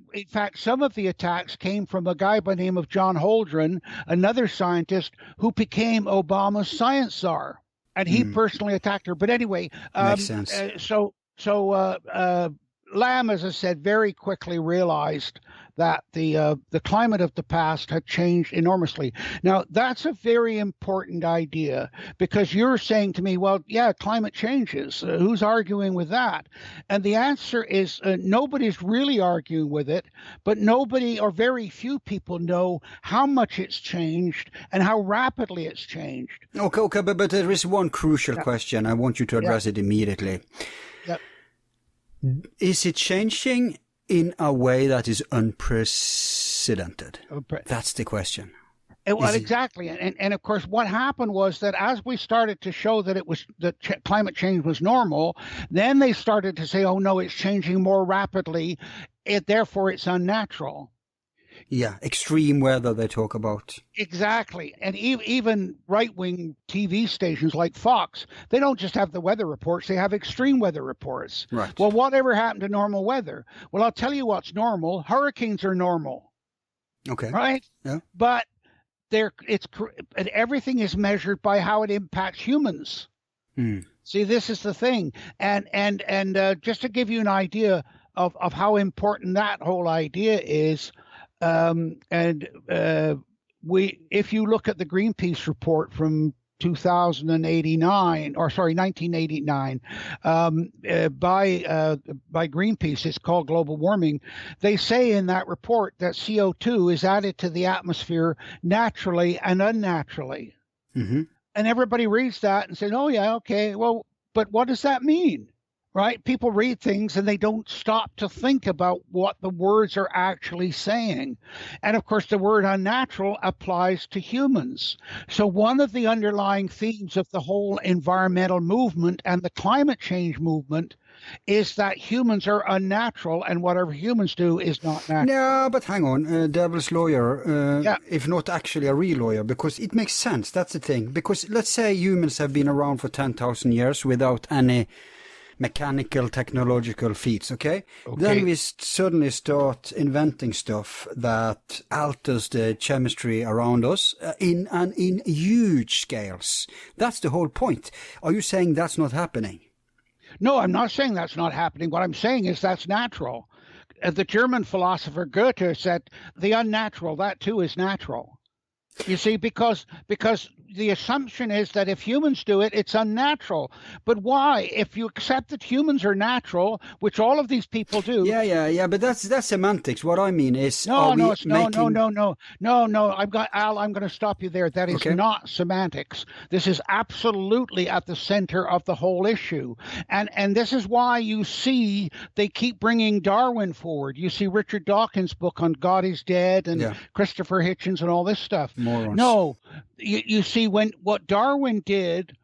some of the attacks came from a guy by the name of John Holdren, another scientist who became Obama's science czar, and he personally attacked her. But anyway, makes sense. So Lamb, as I said, very quickly realized that the climate of the past had changed enormously. Now, that's a very important idea, because you're saying to me, well, yeah, climate changes. Who's arguing with that? And the answer is nobody's really arguing with it, but nobody or very few people know how much it's changed and how rapidly it's changed. Okay, but there is one crucial question. I want you to address it immediately. Yep. Is it changing in a way that is unprecedented? That's the question. Well, exactly. And of course, what happened was that as we started to show that climate change was normal, then they started to say, oh, no, it's changing more rapidly. Therefore, it's unnatural. Yeah, extreme weather they talk about. Exactly. And even right-wing TV stations like Fox, they don't just have the weather reports, they have extreme weather reports. Right. Well, whatever happened to normal weather? Well, I'll tell you what's normal. Hurricanes are normal. Okay. Right? Yeah. But everything is measured by how it impacts humans. See, this is the thing. And just to give you an idea of how important that whole idea is, if you look at the Greenpeace report from 1989, by Greenpeace, it's called Global Warming. They say in that report that CO2 is added to the atmosphere naturally and unnaturally. Mm-hmm. And everybody reads that and says, oh yeah, okay, well, but what does that mean? right? People read things and they don't stop to think about what the words are actually saying. And of course, the word unnatural applies to humans. So one of the underlying themes of the whole environmental movement and the climate change movement is that humans are unnatural and whatever humans do is not natural. No, but hang on, devil's lawyer, Yeah. if not actually a real lawyer, because it makes sense, that's the thing. Because let's say humans have been around for 10,000 years without any mechanical, technological feats, okay? Then we suddenly start inventing stuff that alters the chemistry around us in huge scales. That's the whole point. Are you saying that's not happening? No, I'm not saying that's not happening. What I'm saying is that's natural. The German philosopher Goethe said the unnatural, that too is natural. You see, because the assumption is that if humans do it, it's unnatural. But why? If you accept that humans are natural, which all of these people do. Yeah. But that's semantics. What I mean is, No. I'm going to stop you there. That is not semantics. This is absolutely at the center of the whole issue, and this is why you see they keep bringing Darwin forward. You see Richard Dawkins' book on God is Dead and Christopher Hitchens and all this stuff. Morons. No, you see what Darwin did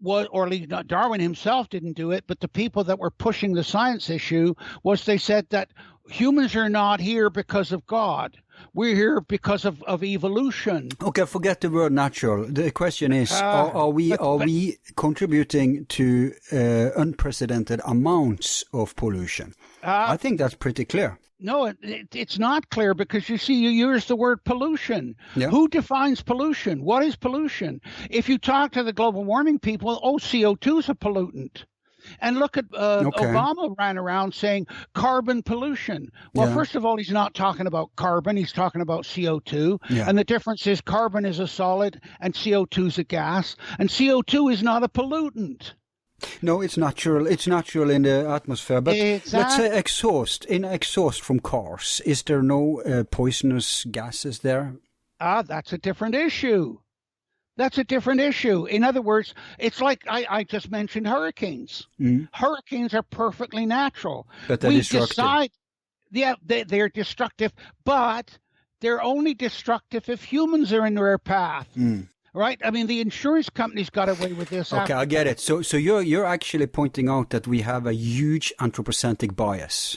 was, or at least not Darwin himself didn't do it, but the people that were pushing the science issue was they said that humans are not here because of God. We're here because of evolution. Okay, forget the word natural. The question is, are we contributing to unprecedented amounts of pollution? I think that's pretty clear. No, it's not clear because you see, you use the word pollution. Yeah. Who defines pollution? What is pollution? If you talk to the global warming people, CO2 is a pollutant. And look at Obama ran around saying carbon pollution. Well, first of all, he's not talking about carbon. He's talking about CO2. Yeah. And the difference is carbon is a solid and CO2 is a gas. And CO2 is not a pollutant. No, it's natural. It's natural in the atmosphere. But let's say exhaust from cars. Is there no poisonous gases there? That's a different issue. That's a different issue. In other words, it's like I just mentioned hurricanes. Hurricanes are perfectly natural. But they're destructive. They're destructive, but they're only destructive if humans are in their path. Right? I mean, the insurance companies got away with this. Okay, I get it. So you're actually pointing out that we have a huge anthropocentric bias.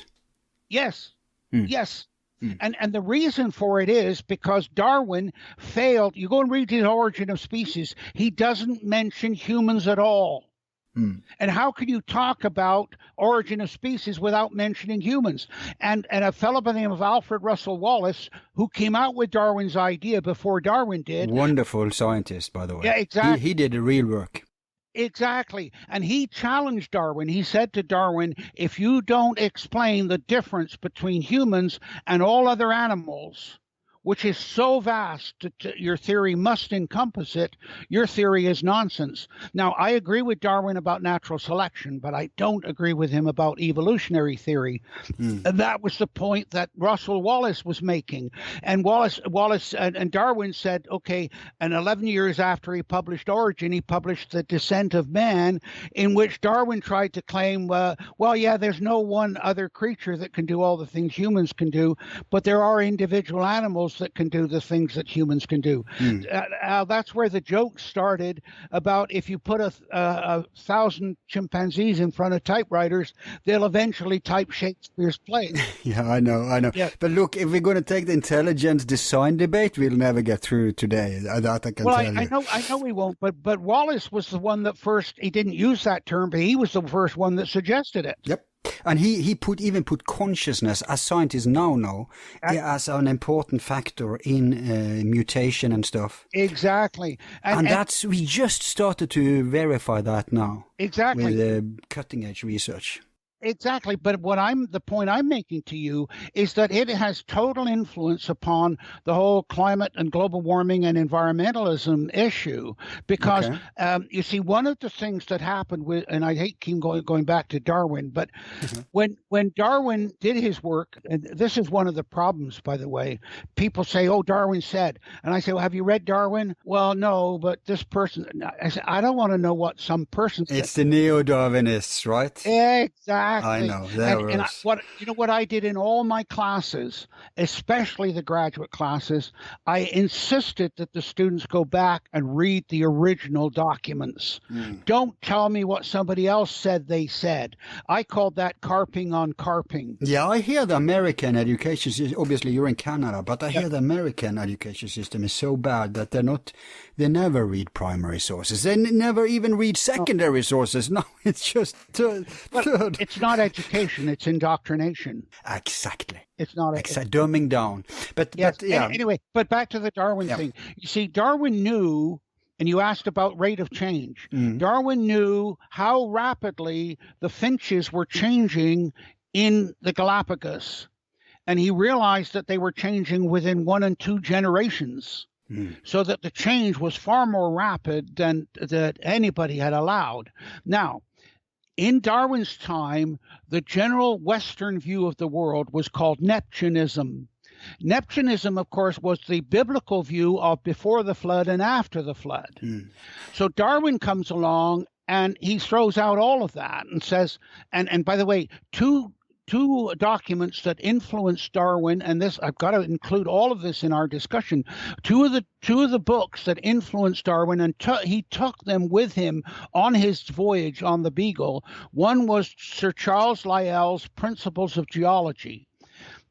Yes. Yes. And the reason for it is because Darwin failed. You go and read The Origin of Species. He doesn't mention humans at all. And how can you talk about origin of species without mentioning humans? And a fellow by the name of Alfred Russel Wallace, who came out with Darwin's idea before Darwin did. Wonderful scientist, by the way. Yeah, exactly. He did the real work. Exactly. And he challenged Darwin. He said to Darwin, if you don't explain the difference between humans and all other animals, which is so vast, your theory must encompass it. Your theory is nonsense. Now, I agree with Darwin about natural selection, but I don't agree with him about evolutionary theory. And that was the point that Russel Wallace was making. And Wallace and Darwin said, okay, and 11 years after he published Origin, he published The Descent of Man, in which Darwin tried to claim, there's no one other creature that can do all the things humans can do, but there are individual animals that can do the things that humans can do. That's where the joke started about if you put a 1,000 chimpanzees in front of typewriters, they'll eventually type Shakespeare's plays. Yeah, I know. Yeah. But look, if we're going to take the intelligence design debate, we'll never get through today. That I can tell you. I know we won't. But Wallace was the one that first. He didn't use that term, but he was the first one that suggested it. Yep. And he put consciousness, as scientists now know, as an important factor in mutation and stuff. Exactly. And we just started to verify that now. Exactly. With cutting edge research. Exactly, but the point I'm making to you is that it has total influence upon the whole climate and global warming and environmentalism issue. Because Okay. you see, one of the things that happened with, and I hate keep going back to Darwin, but when Darwin did his work, and this is one of the problems, by the way, people say, "Oh, Darwin said," and I say, "Well, have you read Darwin?" Well, no, but this person. I say, I don't want to know what some person said. It's the neo-Darwinists, right? I Exactly. know. They're And worse. what I did in all my classes, especially the graduate classes, I insisted that the students go back and read the original documents. Don't tell me what somebody else said they said. I called that carping on carping. Yeah, I hear the American education system, obviously you're in Canada, but I hear the American education system is so bad that they never read primary sources. They never even read secondary sources. No, it's just third. It's not education, it's indoctrination. Exactly. It's not Dumbing down. But yeah. Anyway, but back to the Darwin thing. You see, Darwin knew, and you asked about rate of change. Darwin knew how rapidly the finches were changing in the Galapagos. And he realized that they were changing within 1 and 2 generations. So that the change was far more rapid than that anybody had allowed. Now, in Darwin's time, the general Western view of the world was called Neptunism. Neptunism, of course, was the biblical view of before the flood and after the flood. So Darwin comes along and he throws out all of that and says, and by the way, two documents that influenced Darwin, and this I've got to include all of this in our discussion. Two of the books that influenced Darwin, and he took them with him on his voyage on the Beagle. One was Sir Charles Lyell's Principles of Geology.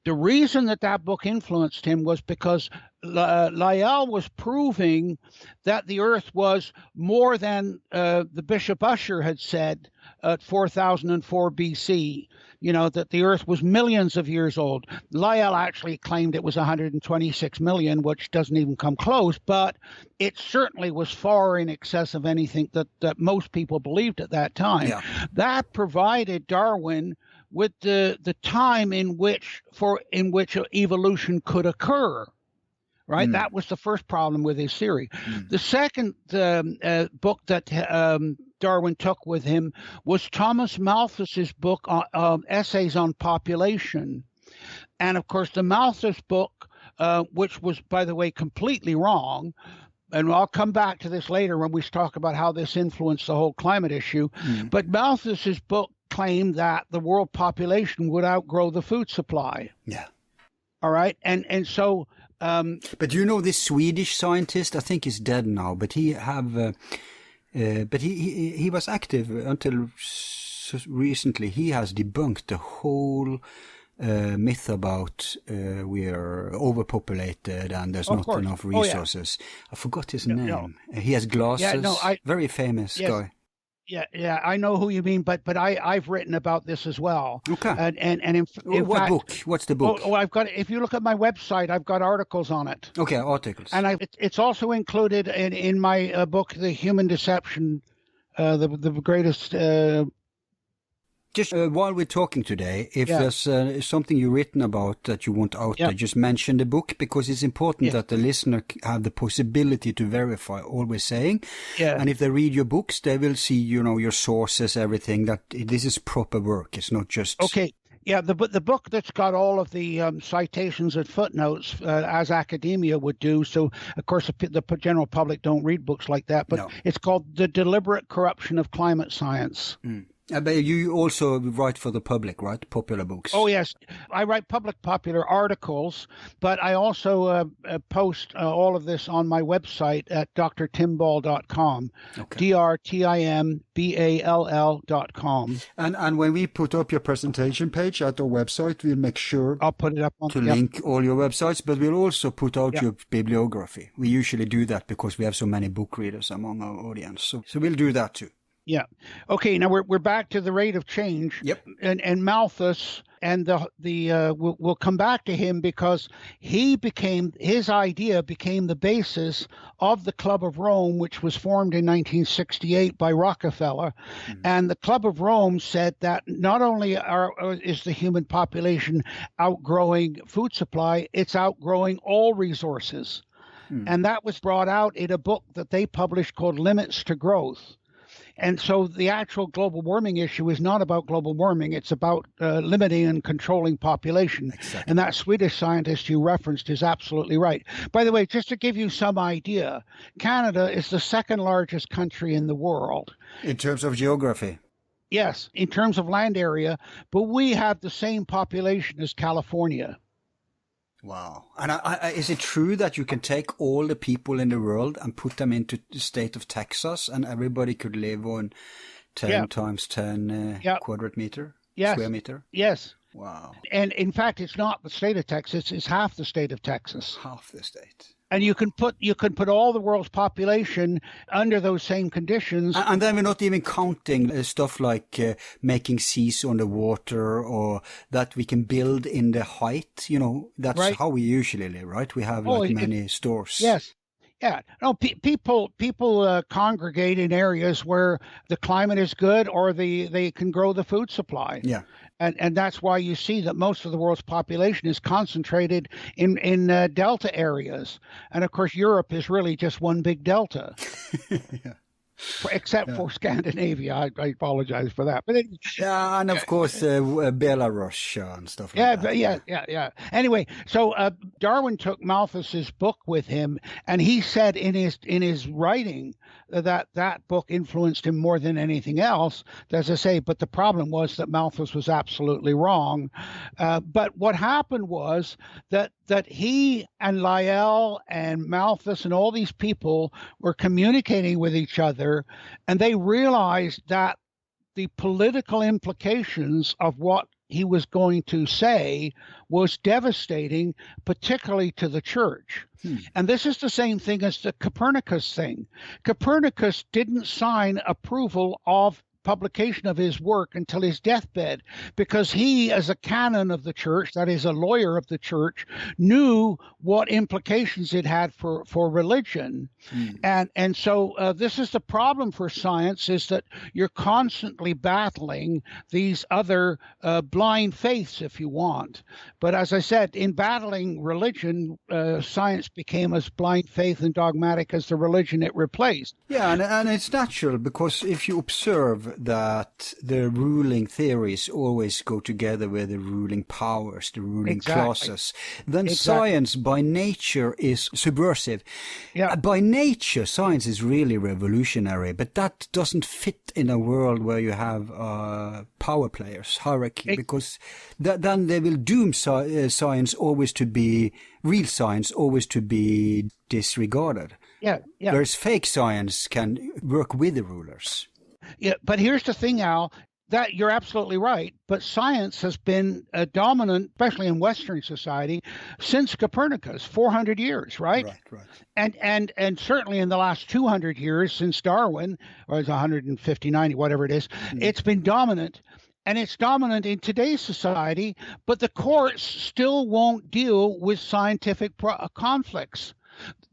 The reason that book influenced him was because Lyell was proving that the Earth was more than the Bishop Ussher had said at 4004 BC. That the Earth was millions of years old. Lyell actually claimed it was 126 million, which doesn't even come close, but it certainly was far in excess of anything that most people believed at that time. Yeah. That provided Darwin with the time in which evolution could occur. Right? That was the first problem with his theory. The second book that Darwin took with him was Thomas Malthus's book, Essays on Population. And of course, the Malthus book, which was, by the way, completely wrong, and I'll come back to this later when we talk about how this influenced the whole climate issue, but Malthus's book claimed that the world population would outgrow the food supply. Yeah. All right. And so... but this Swedish scientist, I think he's dead now, but he was active until recently. He has debunked the whole myth about we are overpopulated and there's not enough resources. I forgot his name. He has glasses. Very famous guy. Yeah, I know who you mean, but I've written about this as well. Okay. And in what fact, book? What's the book? Oh, I've got. If you look at my website, I've got articles on it. Okay, articles. And it's also included in my book, The Human Deception, the greatest. Just while we're talking today, if there's something you've written about that you want out there, just mention the book, because it's important that the listener have the possibility to verify all we're saying. Yeah. And if they read your books, they will see, your sources, everything, that this is proper work. It's not just... Okay. Yeah, the book that's got all of the citations and footnotes, as academia would do. So, of course, the general public don't read books like that. But It's called The Deliberate Corruption of Climate Science. But you also write for the public, right? Popular books. Oh, yes. I write popular articles, but I also post all of this on my website at drtimball.com, drtimball.com. And when we put up your presentation page at our website, we'll make sure I'll put it up to link all your websites, but we'll also put out your bibliography. We usually do that because we have so many book readers among our audience. So we'll do that too. Yeah. Okay. Now we're back to the rate of change. Yep. And Malthus, and we'll come back to him because his idea became the basis of the Club of Rome, which was formed in 1968 by Rockefeller. And the Club of Rome said that not only is the human population outgrowing food supply, it's outgrowing all resources. And that was brought out in a book that they published called Limits to Growth. And so the actual global warming issue is not about global warming. It's about limiting and controlling population. Exactly. And that Swedish scientist you referenced is absolutely right. By the way, just to give you some idea, Canada is the second largest country in the world. In terms of geography? Yes, in terms of land area, but we have the same population as California. Wow. And is it true that you can take all the people in the world and put them into the state of Texas and everybody could live on 10 times 10 quadrate meter? Yes. Square meter? Yes. Wow. And in fact, it's not the state of Texas, it's half the state of Texas. Half the state. And you can put all the world's population under those same conditions. And then we're not even counting stuff like making seas on the water, or that we can build in the height. You know, that's right. How we usually live, right? We have many stores. Yes. Yeah. No, people congregate in areas where the climate is good, or they can grow the food supply. Yeah. And that's why you see that most of the world's population is concentrated in delta areas. And of course, Europe is really just one big delta. Yeah. Except for Scandinavia. I apologize for that. But and of course, Belarus and stuff like that. Yeah. Anyway, so Darwin took Malthus's book with him, and he said in his writing that book influenced him more than anything else, as I say. But the problem was that Malthus was absolutely wrong. But what happened was that he and Lyell and Malthus and all these people were communicating with each other, and they realized that the political implications of what he was going to say was devastating, particularly to the church. And this is the same thing as the Copernicus thing. Copernicus didn't sign approval of publication of his work until his deathbed, because he, as a canon of the church, that is a lawyer of the church, knew what implications it had for religion. And so this is the problem for science, is that you're constantly battling these other blind faiths, if you want. But as I said, in battling religion, science became as blind faith and dogmatic as the religion it replaced. Yeah, and it's natural, because if you observe that the ruling theories always go together with the ruling powers, the ruling classes, then science by nature is subversive. Yeah. By nature, science is really revolutionary, but that doesn't fit in a world where you have power players, hierarchy, because then they will doom science always to be, real science always to be disregarded. Yeah. Whereas fake science can work with the rulers. Yeah, but here's the thing, Al, that you're absolutely right. But science has been dominant, especially in Western society, since Copernicus, 400 years, right? Right. And certainly in the last 200 years since Darwin, or it's 150, 90, whatever it is, it's been dominant. And it's dominant in today's society, but the courts still won't deal with scientific conflicts.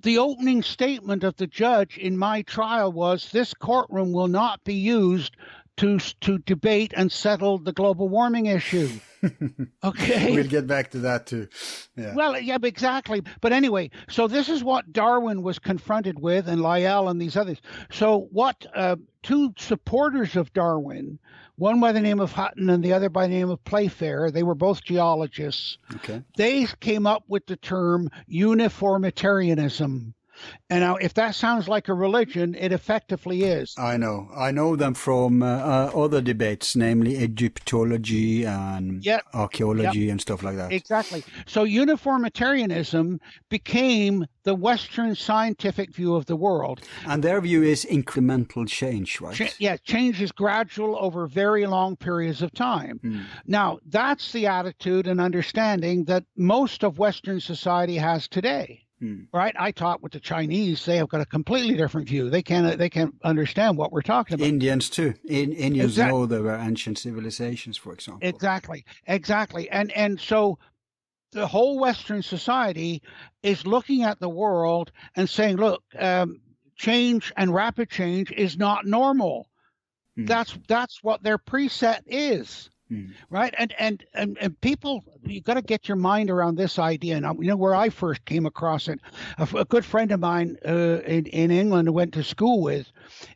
The opening statement of the judge in my trial was, this courtroom will not be used to debate and settle the global warming issue. Okay. We'll get back to that too. Yeah. Well, yeah, exactly. But anyway, so this is what Darwin was confronted with, and Lyell and these others. So what two supporters of Darwin, one by the name of Hutton and the other by the name of Playfair, they were both geologists. Okay. They came up with the term Uniformitarianism. And now, if that sounds like a religion, it effectively is. I know them from other debates, namely Egyptology and archaeology and stuff like that. Exactly. So uniformitarianism became the Western scientific view of the world. And their view is incremental change, right? Change is gradual over very long periods of time. Now, that's the attitude and understanding that most of Western society has today. right? I talk with the Chinese; they have got a completely different view. They can't understand what we're talking about. Indians too. Indians know there were ancient civilizations, for example. Exactly, and so the whole Western society is looking at the world and saying, "Look, change and rapid change is not normal." That's what their preset is. Right. And people, you got to get your mind around this idea. And where I first came across it, a good friend of mine in England who went to school with,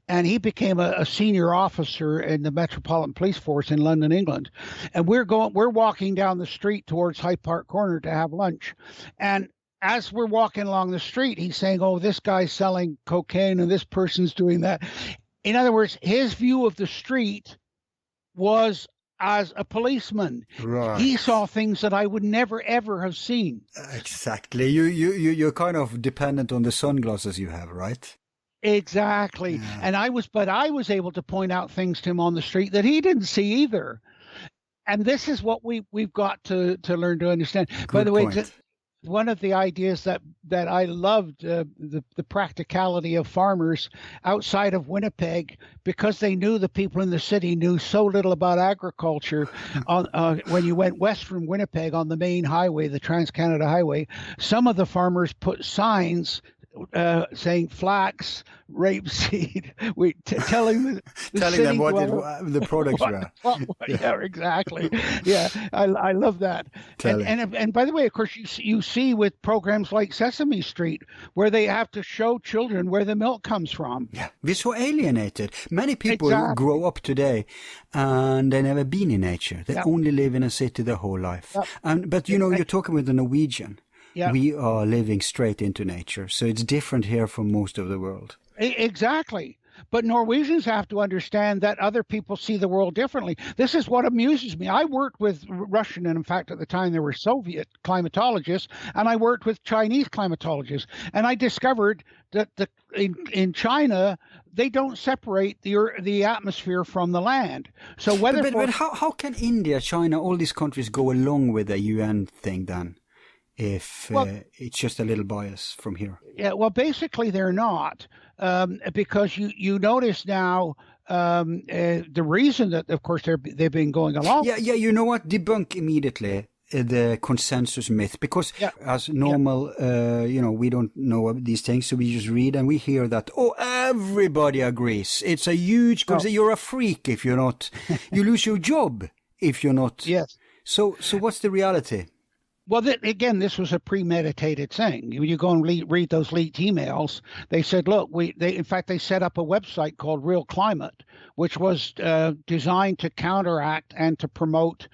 and he became a senior officer in the Metropolitan Police Force in London, England. And we're walking down the street towards Hyde Park Corner to have lunch. And as we're walking along the street, he's saying, "Oh, this guy's selling cocaine and this person's doing that." In other words, his view of the street was as a policeman. Right. He saw things that I would never, ever have seen. Exactly. You're kind of dependent on the sunglasses you have, right? Exactly. Yeah. And I was able to point out things to him on the street that he didn't see either. And this is what we've got to learn to understand. By the way, one of the ideas that I loved, the practicality of farmers outside of Winnipeg, because they knew the people in the city knew so little about agriculture. When you went west from Winnipeg on the main highway, the Trans-Canada Highway, some of the farmers put signs saying flax, rapeseed, telling them what the products were. Yeah, exactly. Yeah, I love that. And by the way, of course, you see with programs like Sesame Street, where they have to show children where the milk comes from. Yeah, we're so alienated. Many people grow up today and they never been in nature. They only live in a city their whole life. But you're talking with a Norwegian. Yeah. We are living straight into nature. So it's different here from most of the world. Exactly. But Norwegians have to understand that other people see the world differently. This is what amuses me. I worked with Russian, and in fact, at the time, there were Soviet climatologists, and I worked with Chinese climatologists. And I discovered that in China, they don't separate the atmosphere from the land. So whether but how can India, China, all these countries go along with the UN thing then? If it's just a little bias from here. Yeah, well, basically they're not, because you notice now the reason that, of course, they've been going along. Yeah, you know what? Debunk immediately the consensus myth, because as normal, we don't know these things, so we just read and we hear that, everybody agrees. It's a huge, you're a freak if you're not, you lose your job if you're not. Yes. So what's the reality? Well, again, this was a premeditated thing. When you go and read those leaked emails, they said, look, in fact, they set up a website called Real Climate, which was designed to counteract and to promote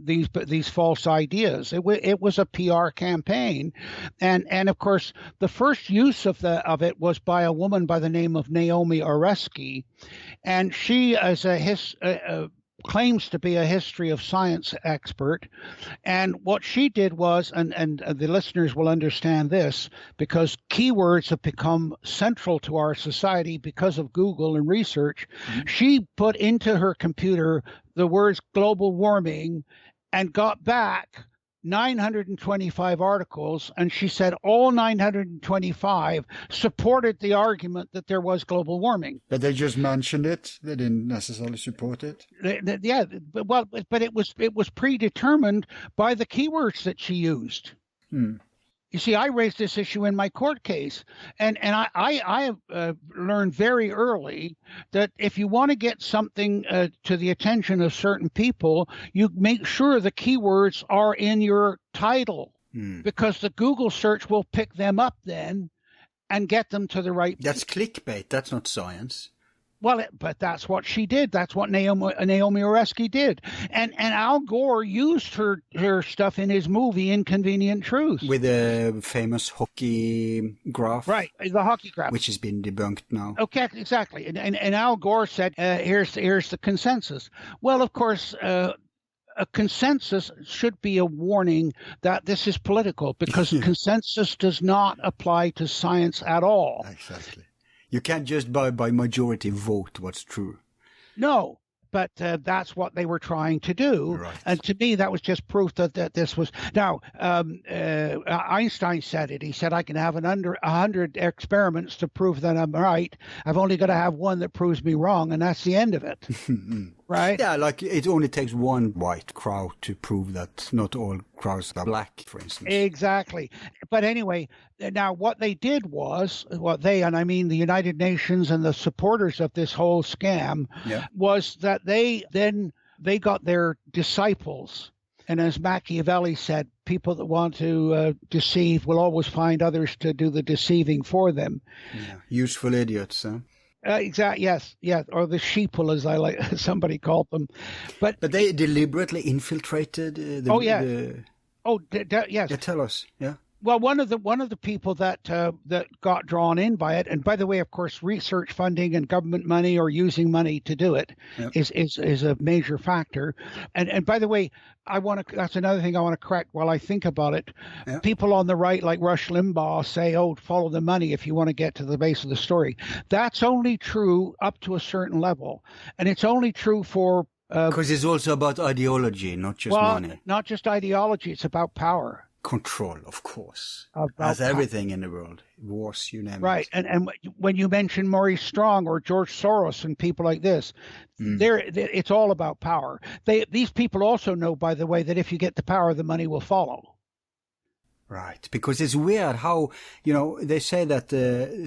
these false ideas. It was a PR campaign. And of course, the first use of it was by a woman by the name of Naomi Oreskes. And she, as claims to be a history of science expert. And what she did was, and the listeners will understand this, because keywords have become central to our society because of Google and research, she put into her computer the words global warming and got back 925 articles, and she said all 925 supported the argument that there was global warming. But they just mentioned it. They didn't necessarily support it. Yeah, but it was predetermined by the keywords that she used. You see, I raised this issue in my court case, and I learned very early that if you want to get something to the attention of certain people, you make sure the keywords are in your title, because the Google search will pick them up then and get them to the right. That's clickbait. That's not science. Well, but that's what she did. That's what Naomi Oreskes did. And Al Gore used her stuff in his movie Inconvenient Truth. With the famous hockey graph. Right, the hockey graph. Which has been debunked now. Okay, exactly. And Al Gore said, here's the consensus. Well, of course, a consensus should be a warning that this is political, because consensus does not apply to science at all. Exactly. You can't just by majority vote what's true. No. that's what they were trying to do. Right. And to me, that was just proof that this was. Now, Einstein said it. He said, I can have 100 experiments to prove that I'm right. I've only got to have one that proves me wrong, and that's the end of it. Right? Yeah, like it only takes one white crowd to prove that not all crowds are black, for instance. Exactly. But anyway, now what they did was, and I mean the United Nations and the supporters of this whole scam, was that they got their disciples. And as Machiavelli said, people that want to deceive will always find others to do the deceiving for them. Yeah. Useful idiots, huh? Exactly. Yes. Or the sheeple, as somebody called them. But they deliberately infiltrated. Yes. Yeah, tell us. Yeah. Well, one of the people that got drawn in by it, and by the way, of course, research funding and government money or using money to do it is a major factor. And by the way, that's another thing I want to correct while I think about it. Yeah. People on the right, like Rush Limbaugh, say, "Oh, follow the money if you want to get to the base of the story." That's only true up to a certain level, and it's only true for because it's also about ideology, not just money. Not just ideology; it's about power. Control, of course, as everything in the world, wars, you name it. Right, and when you mention Maurice Strong or George Soros and people like this, it's all about power. These people also know, by the way, that if you get the power, the money will follow. Right, because it's weird how, they say that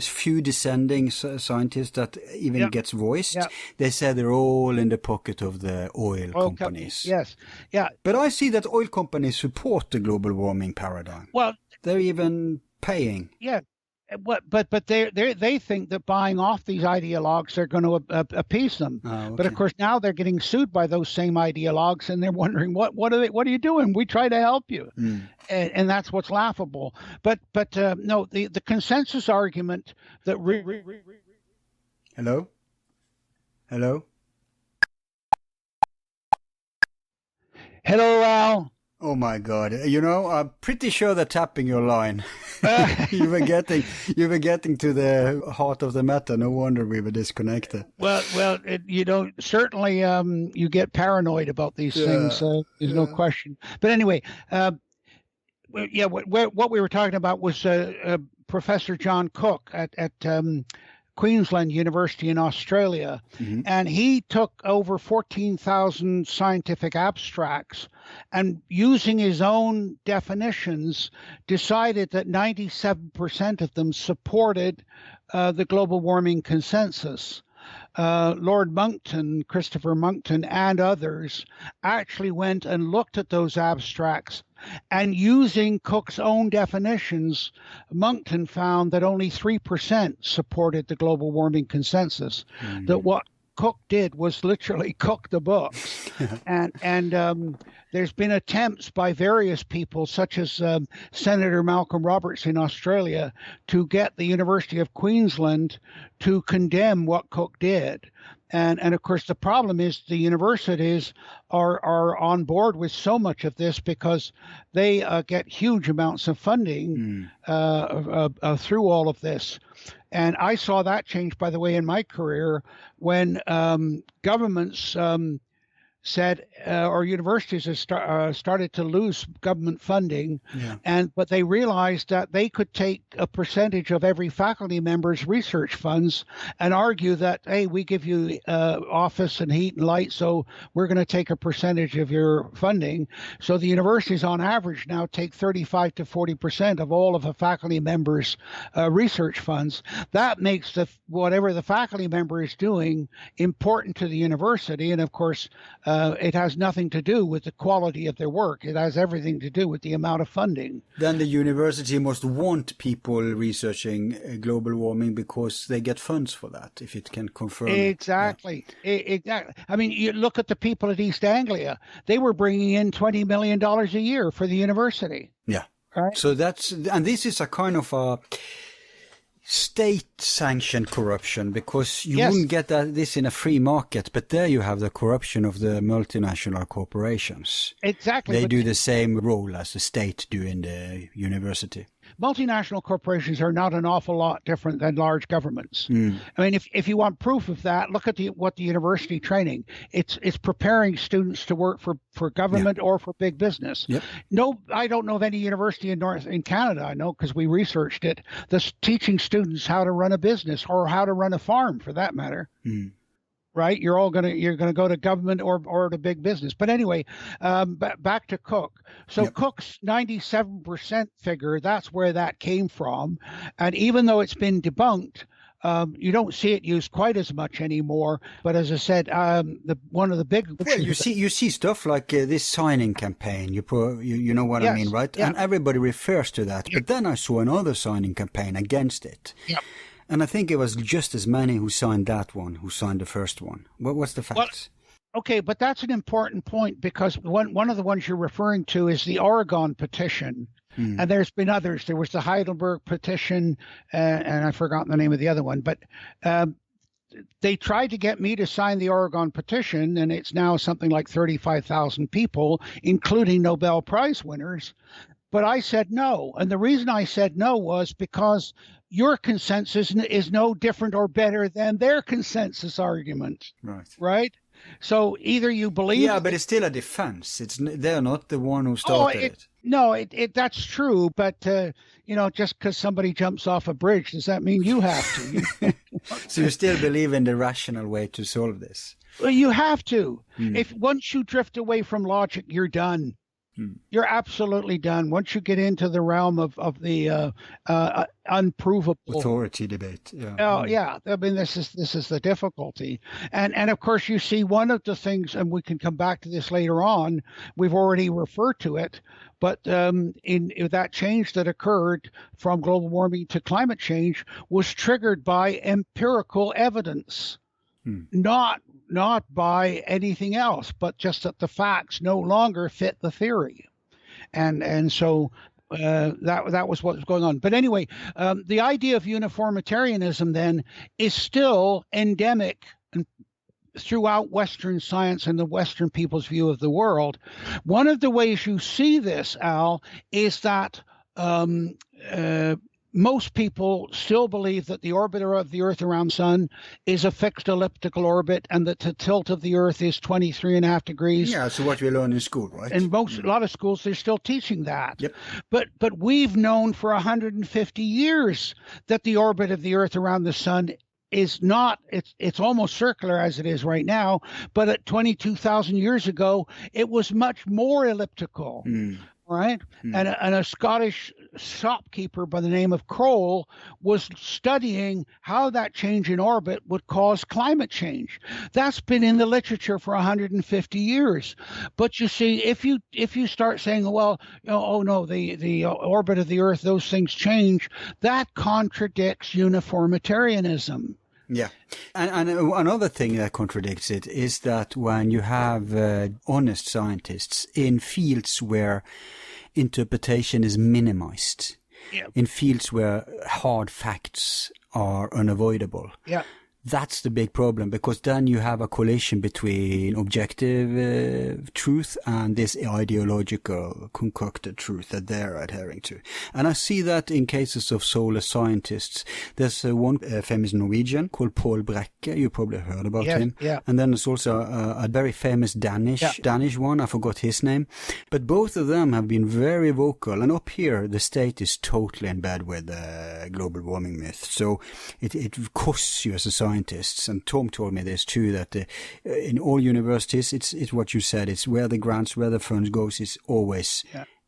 few descending scientists that even gets voiced, they say they're all in the pocket of the oil companies. Yes, yeah. But I see that oil companies support the global warming paradigm. Well, they're even paying. Yeah. But they think that buying off these ideologues are going to appease them. Oh, okay. But of course now they're getting sued by those same ideologues, and they're wondering what are you doing? We try to help you, and that's what's laughable. But no, the consensus argument that Hello. Hello, Al. Oh my God! I'm pretty sure they're tapping your line. You were getting to the heart of the matter. No wonder we were disconnected. Well, certainly you get paranoid about these things. So there's no question. But anyway, what we were talking about was Professor John Cook at Queensland University in Australia, and he took over 14,000 scientific abstracts and, using his own definitions, decided that 97% of them supported the global warming consensus. Lord Monckton, Christopher Monckton, and others actually went and looked at those abstracts, and using Cook's own definitions, Monckton found that only 3% supported the global warming consensus. That what Cook did was literally cook the books. and there's been attempts by various people, such as Senator Malcolm Roberts in Australia, to get the University of Queensland to condemn what Cook did. And of course, the problem is the universities are on board with so much of this because they get huge amounts of funding through all of this. And I saw that change, by the way, in my career when governments said, or universities have started to lose government funding, but they realized that they could take a percentage of every faculty member's research funds and argue that, hey, we give you office and heat and light, so we're going to take a percentage of your funding. So the universities on average now take 35 to 40% of all of a faculty member's research funds. That makes whatever the faculty member is doing important to the university, and of course it has nothing to do with the quality of their work. It has everything to do with the amount of funding. Then the university must want people researching global warming because they get funds for that, if it can confirm Exactly. Exactly. I mean, you look at the people at East Anglia. They were bringing in $20 million a year for the university. Yeah. Right? So this is a kind of a state-sanctioned corruption, because you wouldn't get this in a free market, but there you have the corruption of the multinational corporations. Exactly. They do the same role as the state do in the university. multinational corporations are not an awful lot different than large governments. I mean, if you want proof of that, look at what the university training. It's preparing students to work for government or for big business. No, I don't know of any university in Canada, I know because we researched it, that's teaching students how to run a business or how to run a farm for that matter. Right, you're gonna go to government or to big business. But anyway, back to Cook. So Cook's 97% figure, that's where that came from, and even though it's been debunked, you don't see it used quite as much anymore. But as I said, one of the big you see stuff like this signing campaign. You know what I mean, right? And everybody refers to that. But then I saw another signing campaign against it. And I think it was just as many who signed that one who signed the first one. What's the facts? Well, okay, but that's an important point because one of the ones you're referring to is the Oregon petition. And there's been others. There was the Heidelberg petition, and I've forgotten the name of the other one. But they tried to get me to sign the Oregon petition, and it's now something like 35,000 people, including Nobel Prize winners. But I said no. And the reason I said no was because your consensus is no different or better than their consensus argument. Right? So either you believe... Yeah, but it's still a defense. They're not the one who started it. No, that's true. But, just because somebody jumps off a bridge, does that mean you have to? So you still believe in the rational way to solve this? Well, you have to. If once you drift away from logic, you're done. You're absolutely done. Once you get into the realm of the unprovable authority debate. I mean, this is the difficulty, and of course you see one of the things, and we can come back to this later on. We've already referred to it, but in that change that occurred from global warming to climate change was triggered by empirical evidence, not by anything else, but just that the facts no longer fit the theory, and so that was what was going on. But anyway, the idea of uniformitarianism then is still endemic throughout Western science and the Western people's view of the world. One of the ways you see this, Al, is that most people still believe that the orbit of the Earth around the Sun is a fixed elliptical orbit and that the tilt of the Earth is 23.5 degrees. Yeah, so what we learn in school, right? In a lot of schools, they're still teaching that. But we've known for 150 years that the orbit of the Earth around the Sun is not, it's almost circular as it is right now, but at 22,000 years ago, it was much more elliptical. Right? And a Scottish shopkeeper by the name of Kroll was studying how that change in orbit would cause climate change. That's been in the literature for 150 years. But you see, if you start saying, well, oh no, the orbit of the Earth, those things change, that contradicts uniformitarianism. Yeah. And another thing that contradicts it is that when you have honest scientists in fields where interpretation is minimized, in fields where hard facts are unavoidable, that's the big problem, because then you have a collision between objective truth and this ideological concocted truth that they're adhering to. And I see that in cases of solar scientists. There's one famous Norwegian called Paul Brekke. You probably heard about him. And then there's also a very famous Danish one. I forgot his name. But both of them have been very vocal. And up here, the state is totally in bed with the global warming myth. So it costs you as a scientist. And Tom told me this too, that in all universities, it's what you said, it's where the grants, where the funds goes, is always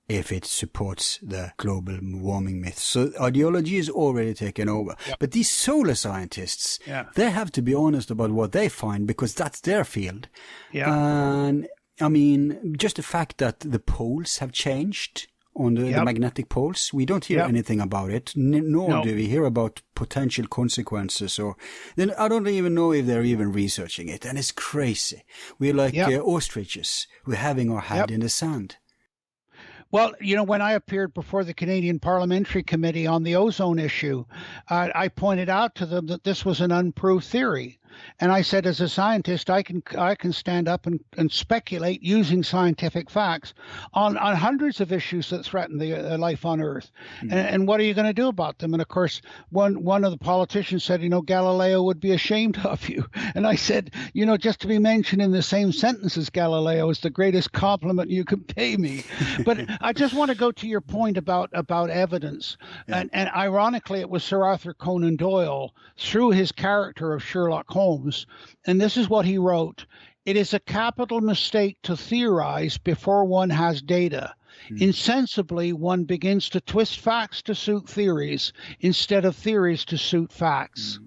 if it supports the global warming myth. So ideology is already taken over. But these solar scientists, they have to be honest about what they find, because that's their field. And I mean, just the fact that the poles have changed on the magnetic poles, we don't hear anything about it, nor do we hear about potential consequences, or then I don't even know if they're even researching it. And it's crazy. We're like ostriches. We're having our head in the sand. Well, when I appeared before the Canadian Parliamentary Committee on the ozone issue, I pointed out to them that this was an unproved theory. And I said, as a scientist, I can stand up and speculate using scientific facts on hundreds of issues that threaten the life on Earth. And what are you going to do about them? And of course, one of the politicians said, Galileo would be ashamed of you. And I said, just to be mentioned in the same sentence as Galileo is the greatest compliment you can pay me. But I just want to go to your point about evidence. Yeah. And ironically, it was Sir Arthur Conan Doyle, through his character of Sherlock Holmes, and this is what he wrote: "It is a capital mistake to theorize before one has data. Insensibly, one begins to twist facts to suit theories instead of theories to suit facts."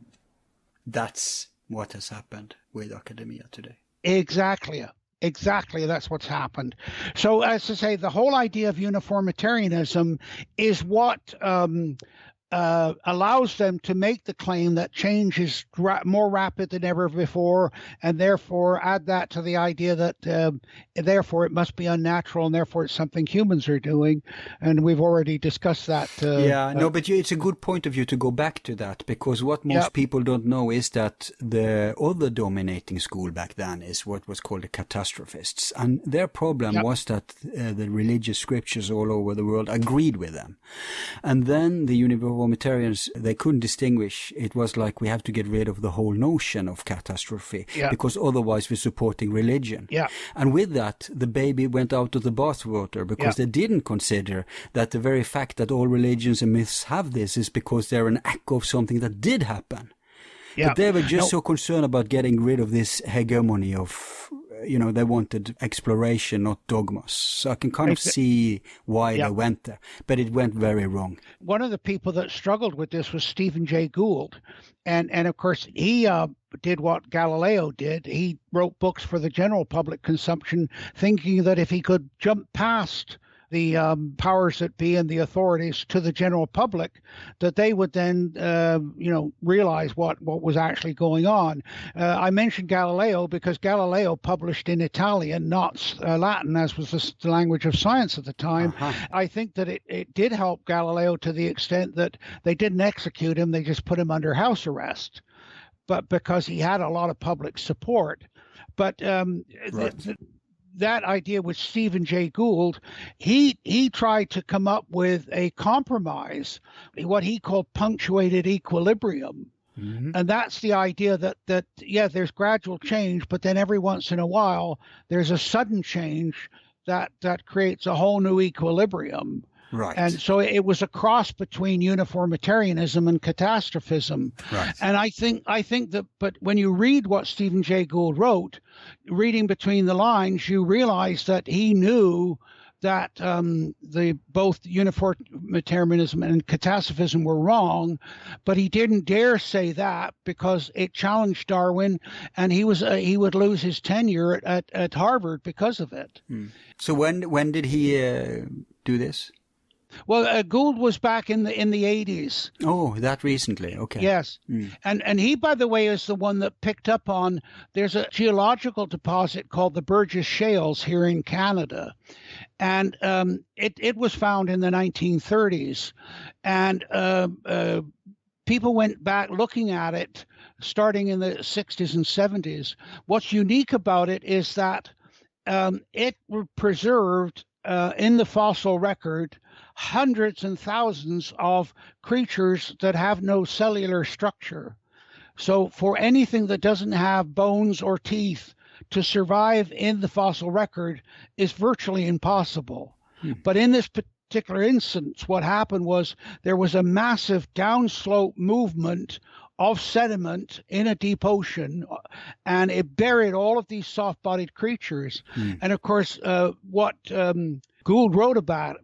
That's what has happened with academia today. Exactly. That's what's happened. So, as I say, the whole idea of uniformitarianism is what allows them to make the claim that change is more rapid than ever before, and therefore add that to the idea that therefore it must be unnatural, and therefore it's something humans are doing. And we've already discussed that. But it's a good point of view to go back to that, because what most people don't know is that the other dominating school back then is what was called the Catastrophists, and their problem was that the religious scriptures all over the world agreed with them, and then the Uniformitarians, they couldn't distinguish. It was like, we have to get rid of the whole notion of catastrophe, because otherwise we're supporting religion. And with that, the baby went out of the bathwater, because they didn't consider that the very fact that all religions and myths have this is because they're an echo of something that did happen. But they were just so concerned about getting rid of this hegemony of, they wanted exploration, not dogmas. So I can kind of see why they went there, but it went very wrong. One of the people that struggled with this was Stephen Jay Gould. And of course, he did what Galileo did. He wrote books for the general public consumption, thinking that if he could jump past the powers that be and the authorities to the general public, that they would then, realize what was actually going on. I mentioned Galileo because Galileo published in Italian, not Latin, as was the language of science at the time. I think that it did help Galileo to the extent that they didn't execute him, they just put him under house arrest, but because he had a lot of public support. But that idea with Stephen Jay Gould, he tried to come up with a compromise, what he called punctuated equilibrium. And that's the idea that there's gradual change, but then every once in a while there's a sudden change that creates a whole new equilibrium. Right. And so it was a cross between uniformitarianism and catastrophism. Right. And I think that, but when you read what Stephen Jay Gould wrote, reading between the lines, you realize that he knew that both uniformitarianism and catastrophism were wrong, but he didn't dare say that because it challenged Darwin, and he would lose his tenure at Harvard because of it. So when did he do this? Well, Gould was back in the 80s. Oh, that recently. Okay. Yes. And he, by the way, is the one that picked up on, there's a geological deposit called the Burgess Shales here in Canada. And it was found in the 1930s. And people went back looking at it starting in the 60s and 70s. What's unique about it is that it was preserved in the fossil record hundreds and thousands of creatures that have no cellular structure. So for anything that doesn't have bones or teeth to survive in the fossil record is virtually impossible. But in this particular instance, what happened was there was a massive downslope movement of sediment in a deep ocean, and it buried all of these soft-bodied creatures. And of course, what Gould wrote about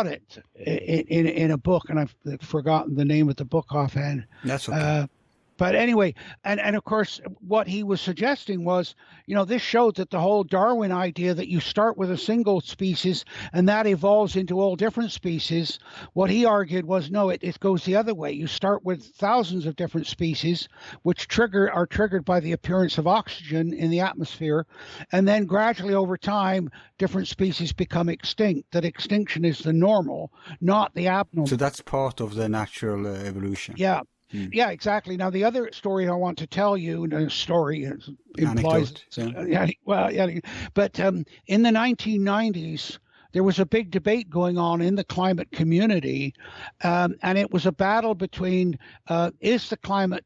it in a book, and I've forgotten the name of the book offhand. That's okay. But anyway, and of course, what he was suggesting was, this showed that the whole Darwin idea that you start with a single species and that evolves into all different species, what he argued was, no, it goes the other way. You start with thousands of different species, which are triggered by the appearance of oxygen in the atmosphere, and then gradually over time, different species become extinct. That extinction is the normal, not the abnormal. So that's part of the natural evolution. Yeah. Yeah, exactly. Now, the other story I want to tell you, and a story implies, but in the 1990s, there was a big debate going on in the climate community, and it was a battle between is the climate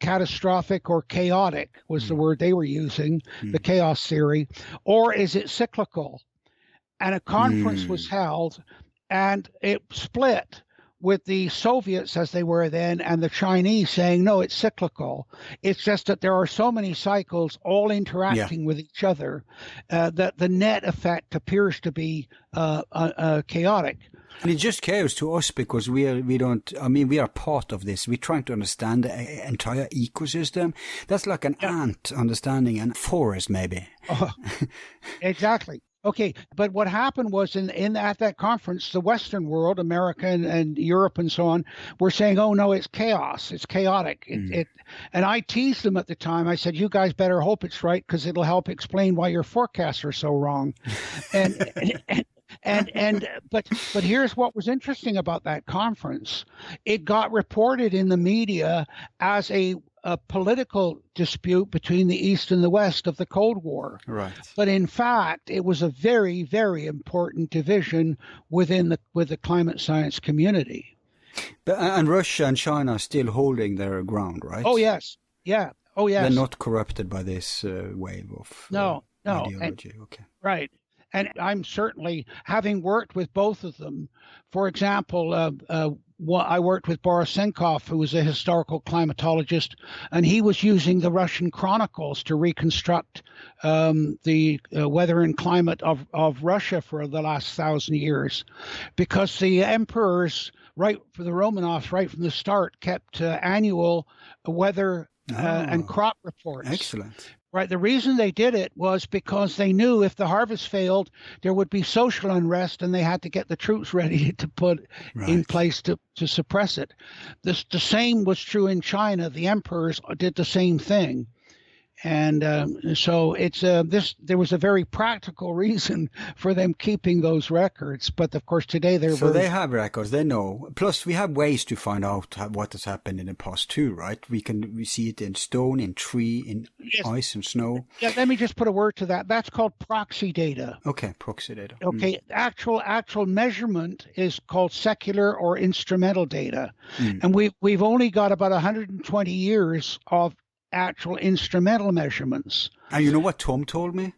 catastrophic or chaotic was the word they were using, the chaos theory, or is it cyclical? And a conference was held, and it split with the Soviets, as they were then, and the Chinese saying, no, it's cyclical. It's just that there are so many cycles all interacting with each other that the net effect appears to be chaotic. And it's just chaos to us because we are part of this. We're trying to understand the entire ecosystem. That's like an ant understanding a forest, maybe. Exactly. Okay, but what happened was at that conference, the Western world, America and Europe and so on, were saying, "Oh no, it's chaos, it's chaotic." And I teased them at the time. I said, "You guys better hope it's right because it'll help explain why your forecasts are so wrong." But here's what was interesting about that conference: it got reported in the media as a political dispute between the East and the West of the Cold War. Right. But in fact, it was a very, very important division with the climate science community. And Russia and China are still holding their ground, right? Oh, yes. Yeah. Oh, yes. They're not corrupted by this wave of ideology. Okay. Right. And I'm certainly, having worked with both of them, for example, I worked with Boris Senkov, who was a historical climatologist, and he was using the Russian chronicles to reconstruct the weather and climate of Russia for the last 1,000 years, because the emperors, right for the Romanovs, right from the start, kept annual weather and crop reports. Excellent. Right. The reason they did it was because they knew if the harvest failed, there would be social unrest, and they had to get the troops ready to put in place to suppress it. The same was true in China. The emperors did the same thing. And so it's there was a very practical reason for them keeping those records. But of course, today they have records. They know. Plus, we have ways to find out what has happened in the past too, right? We see it in stone, in tree, in ice and snow. Yeah. Let me just put a word to that. That's called proxy data. Okay, proxy data. Okay. Actual measurement is called secular or instrumental data, and we've only got about 120 years of actual instrumental measurements. And you know what Tom told me?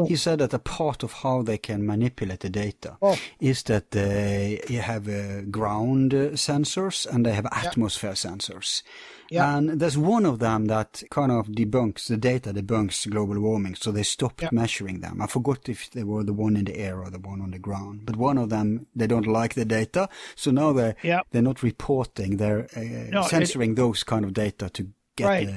He said that a part of how they can manipulate the data is that they have ground sensors and they have atmosphere sensors. Yeah. And there's one of them that kind of debunks global warming, so they stopped measuring them. I forgot if they were the one in the air or the one on the ground. But one of them, they don't like the data, so now they're not reporting, they're censoring those kind of data to right.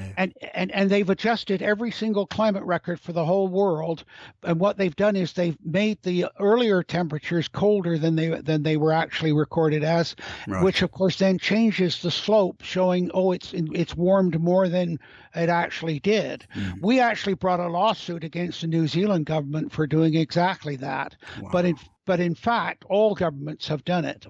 And they've adjusted every single climate record for the whole world. And what they've done is they've made the earlier temperatures colder than they were actually recorded as, which of course then changes the slope, showing, it's warmed more than it actually did. We actually brought a lawsuit against the New Zealand government for doing exactly that. Wow. But in fact, all governments have done it.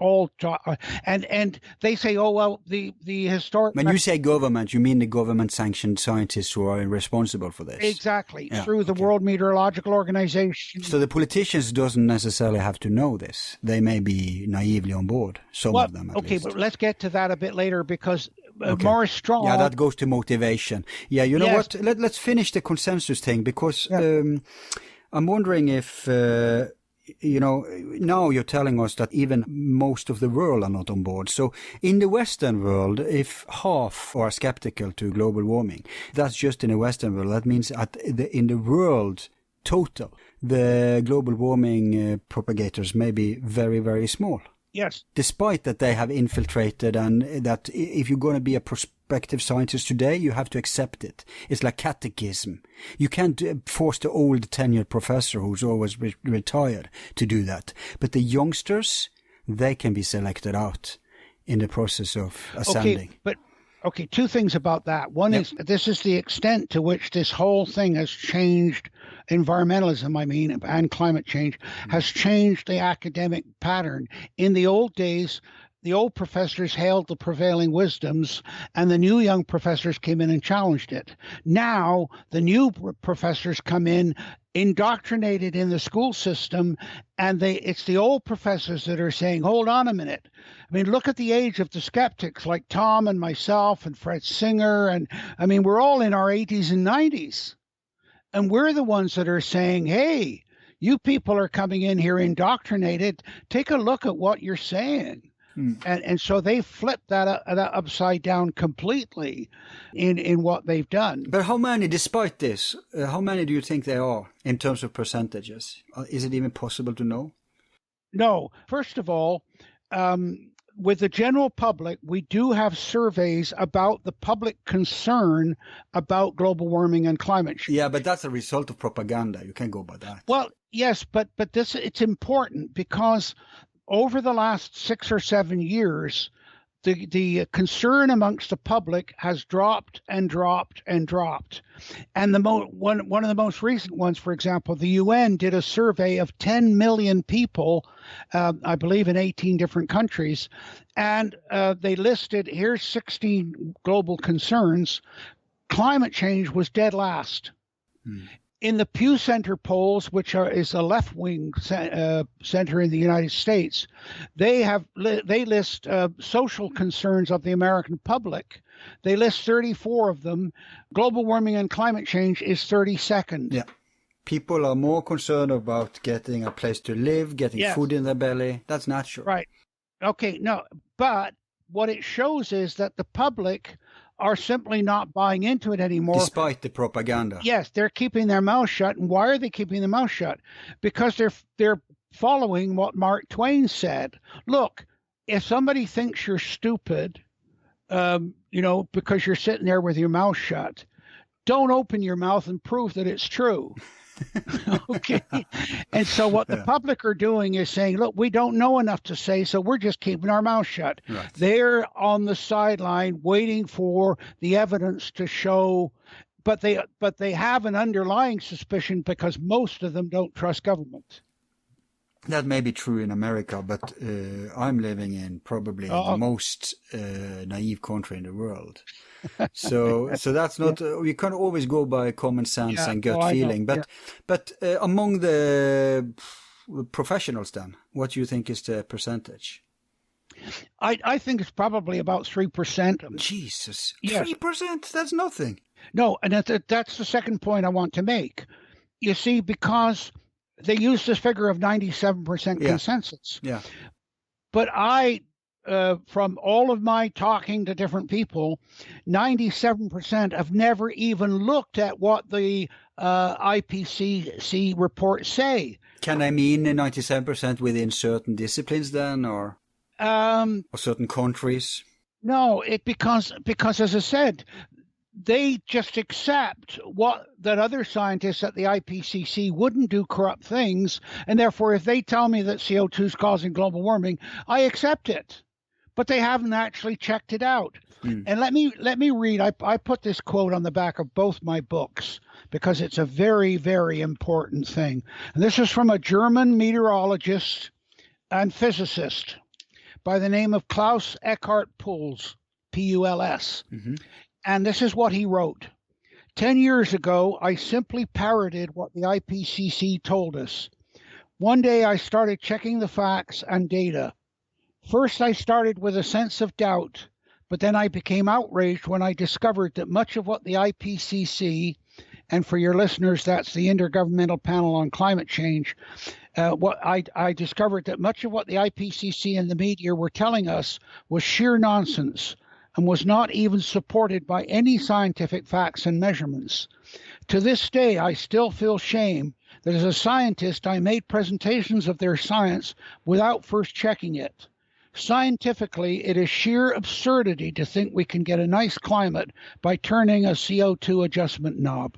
And they say, the historic. When you say government, you mean the government-sanctioned scientists who are responsible for this. Exactly, through the World Meteorological Organization. So the politicians doesn't necessarily have to know this. They may be naively on board. Some of them, at least. But let's get to that a bit later because Morris Strong. Yeah, that goes to motivation. Yeah, you know what? Let's finish the consensus thing because I'm wondering if. Now you're telling us that even most of the world are not on board. So in the Western world, if half are skeptical to global warming, that's just in the Western world. That means in the world total, the global warming propagators may be very, very small. Yes. Despite that they have infiltrated, and that if you're going to be a prospective scientist today, you have to accept it. It's like catechism. You can't force the old tenured professor who's always retired to do that. But the youngsters, they can be selected out in the process of ascending. Okay, two things about that. One is this is the extent to which this whole thing has changed environmentalism, and climate change has changed the academic pattern. In the old days, the old professors hailed the prevailing wisdoms, and the new young professors came in and challenged it. Now, the new professors come in, indoctrinated in the school system, and it's the old professors that are saying, hold on a minute. I mean, look at the age of the skeptics like Tom and myself and Fred Singer. And I mean, we're all in our 80s and 90s. And we're the ones that are saying, hey, you people are coming in here indoctrinated. Take a look at what you're saying. And so they flipped that upside down completely in what they've done. But how many, despite this, how many do you think there are in terms of percentages? Is it even possible to know? No. First of all, with the general public, we do have surveys about the public concern about global warming and climate change. Yeah, but that's a result of propaganda. You can't go by that. Well, yes, but it's important because over the last 6 or 7 years, the concern amongst the public has dropped and dropped and dropped. And one of the most recent ones, for example, the UN did a survey of 10 million people, I believe in 18 different countries, and they listed, here's 16 global concerns. Climate change was dead last. In the Pew Center polls, which is a left-wing center in the United States, they list social concerns of the American public. They list 34 of them. Global warming and climate change is 32nd. Yeah. People are more concerned about getting a place to live, getting food in their belly. That's natural. Right. Okay, no, but what it shows is that the public are simply not buying into it anymore. Despite the propaganda. Yes, they're keeping their mouth shut. And why are they keeping their mouth shut? Because they're following what Mark Twain said. Look, if somebody thinks you're stupid, because you're sitting there with your mouth shut, don't open your mouth and prove that it's true. Okay. And so what the public are doing is saying, look, we don't know enough to say, so we're just keeping our mouth shut. Right. They're on the sideline waiting for the evidence to show, but they have an underlying suspicion because most of them don't trust government. That may be true in America, but I'm living in probably the most naive country in the world. So that's not. We can't always go by common sense and gut feeling. But among the professionals, then, what do you think is the percentage? I think it's probably about 3%. Jesus, 3%? That's nothing. No, and that's the second point I want to make. You see, because they use this figure of 97% consensus. Yeah. But from all of my talking to different people, 97% have never even looked at what the IPCC reports say. Can I mean 97% within certain disciplines then, or certain countries? No, because as I said, they just accept that other scientists at the IPCC wouldn't do corrupt things, and therefore if they tell me that CO2 is causing global warming, I accept it. But they haven't actually checked it out. And let me read. I put this quote on the back of both my books because it's a very, very important thing. And this is from a German meteorologist and physicist by the name of Klaus Eckhart Puls, P-U-L-S. Mm-hmm. And this is what he wrote. 10 years ago, I simply parroted what the IPCC told us. One day I started checking the facts and data. First, I started with a sense of doubt, but then I became outraged when I discovered that much of what the IPCC, and for your listeners, that's the Intergovernmental Panel on Climate Change, I discovered that much of what the IPCC and the media were telling us was sheer nonsense and was not even supported by any scientific facts and measurements. To this day, I still feel shame that as a scientist, I made presentations of their science without first checking it. Scientifically, it is sheer absurdity to think we can get a nice climate by turning a CO2 adjustment knob.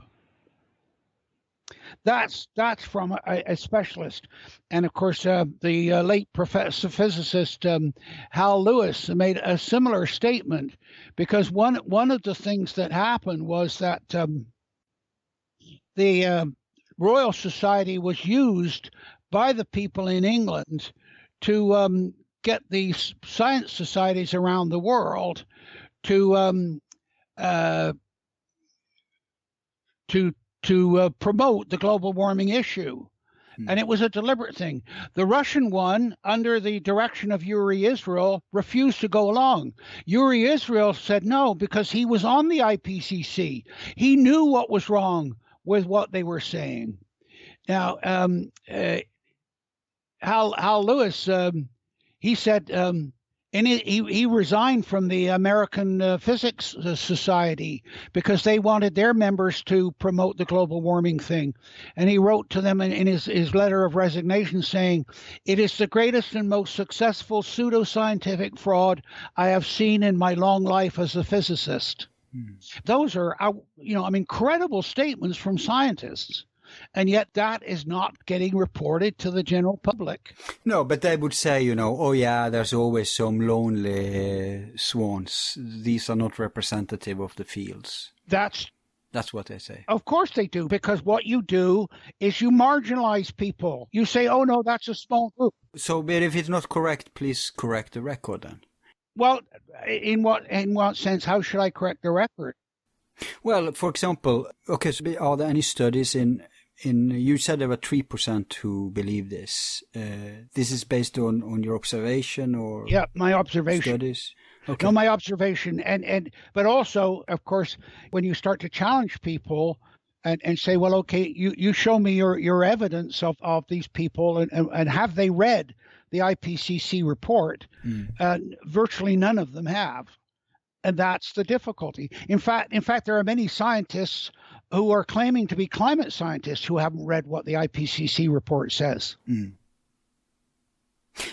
That's from a specialist. And of course, the late physicist Hal Lewis made a similar statement, because one of the things that happened was that the Royal Society was used by the people in England to get these science societies around the world to promote the global warming issue. And it was a deliberate thing. The Russian one, under the direction of Yuri Israel, refused to go along. Yuri Israel said no because he was on the IPCC. He knew what was wrong with what they were saying. Now, Hal Lewis, he said, and he resigned from the American Physics Society because they wanted their members to promote the global warming thing. And he wrote to them in his letter of resignation saying, "It is the greatest and most successful pseudo-scientific fraud I have seen in my long life as a physicist." Those are, incredible statements from scientists. And yet that is not getting reported to the general public. No, but they would say, oh yeah, there's always some lonely swans. These are not representative of the fields. That's what they say. Of course they do, because what you do is you marginalize people. You say, oh no, that's a small group. So, but if it's not correct, please correct the record then. Well, in what sense? How should I correct the record? Well, for example, okay, so are there any studies in you said there were 3% who believe this. This is based on your observation or my observation studies? Okay. No, my observation, but also, of course, when you start to challenge people and say, well, okay, you show me your evidence of these people and have they read the IPCC report? Virtually none of them have. And that's the difficulty. In fact, there are many scientists who are claiming to be climate scientists who haven't read what the IPCC report says.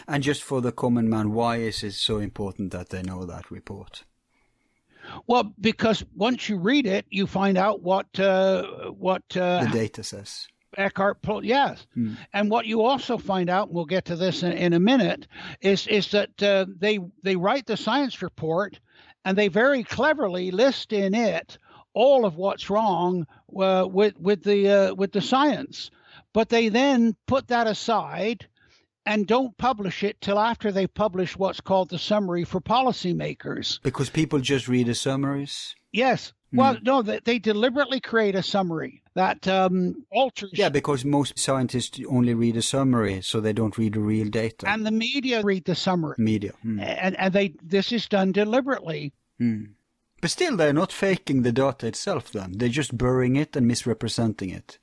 And just for the common man, why is it so important that they know that report? Well, because once you read it, you find out what the data says. Eckhart, yes. And what you also find out, and we'll get to this in a minute, is that they write the science report, and they very cleverly list in it all of what's wrong with the science, but they then put that aside and don't publish it till after they publish what's called the summary for policymakers. Because people just read the summaries? Yes. Well, no, they deliberately create a summary that alters. Yeah, because most scientists only read a summary, so they don't read the real data. And the media read the summary. And this is done deliberately. But still, they're not faking the data itself then. They're just burying it and misrepresenting it.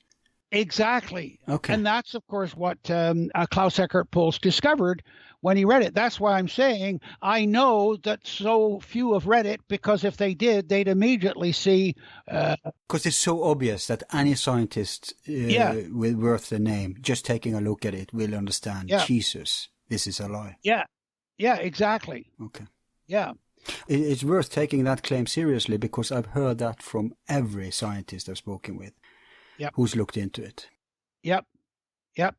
Exactly. Okay. And that's, of course, what Klaus Eckhart Pulse discovered when he read it. That's why I'm saying I know that so few have read it, because if they did, they'd immediately see. Because it's so obvious that any scientist worth the name, just taking a look at it, will understand, Jesus, this is a lie. Yeah, exactly. Okay. Yeah. It's worth taking that claim seriously, because I've heard that from every scientist I've spoken with who's looked into it. Yep.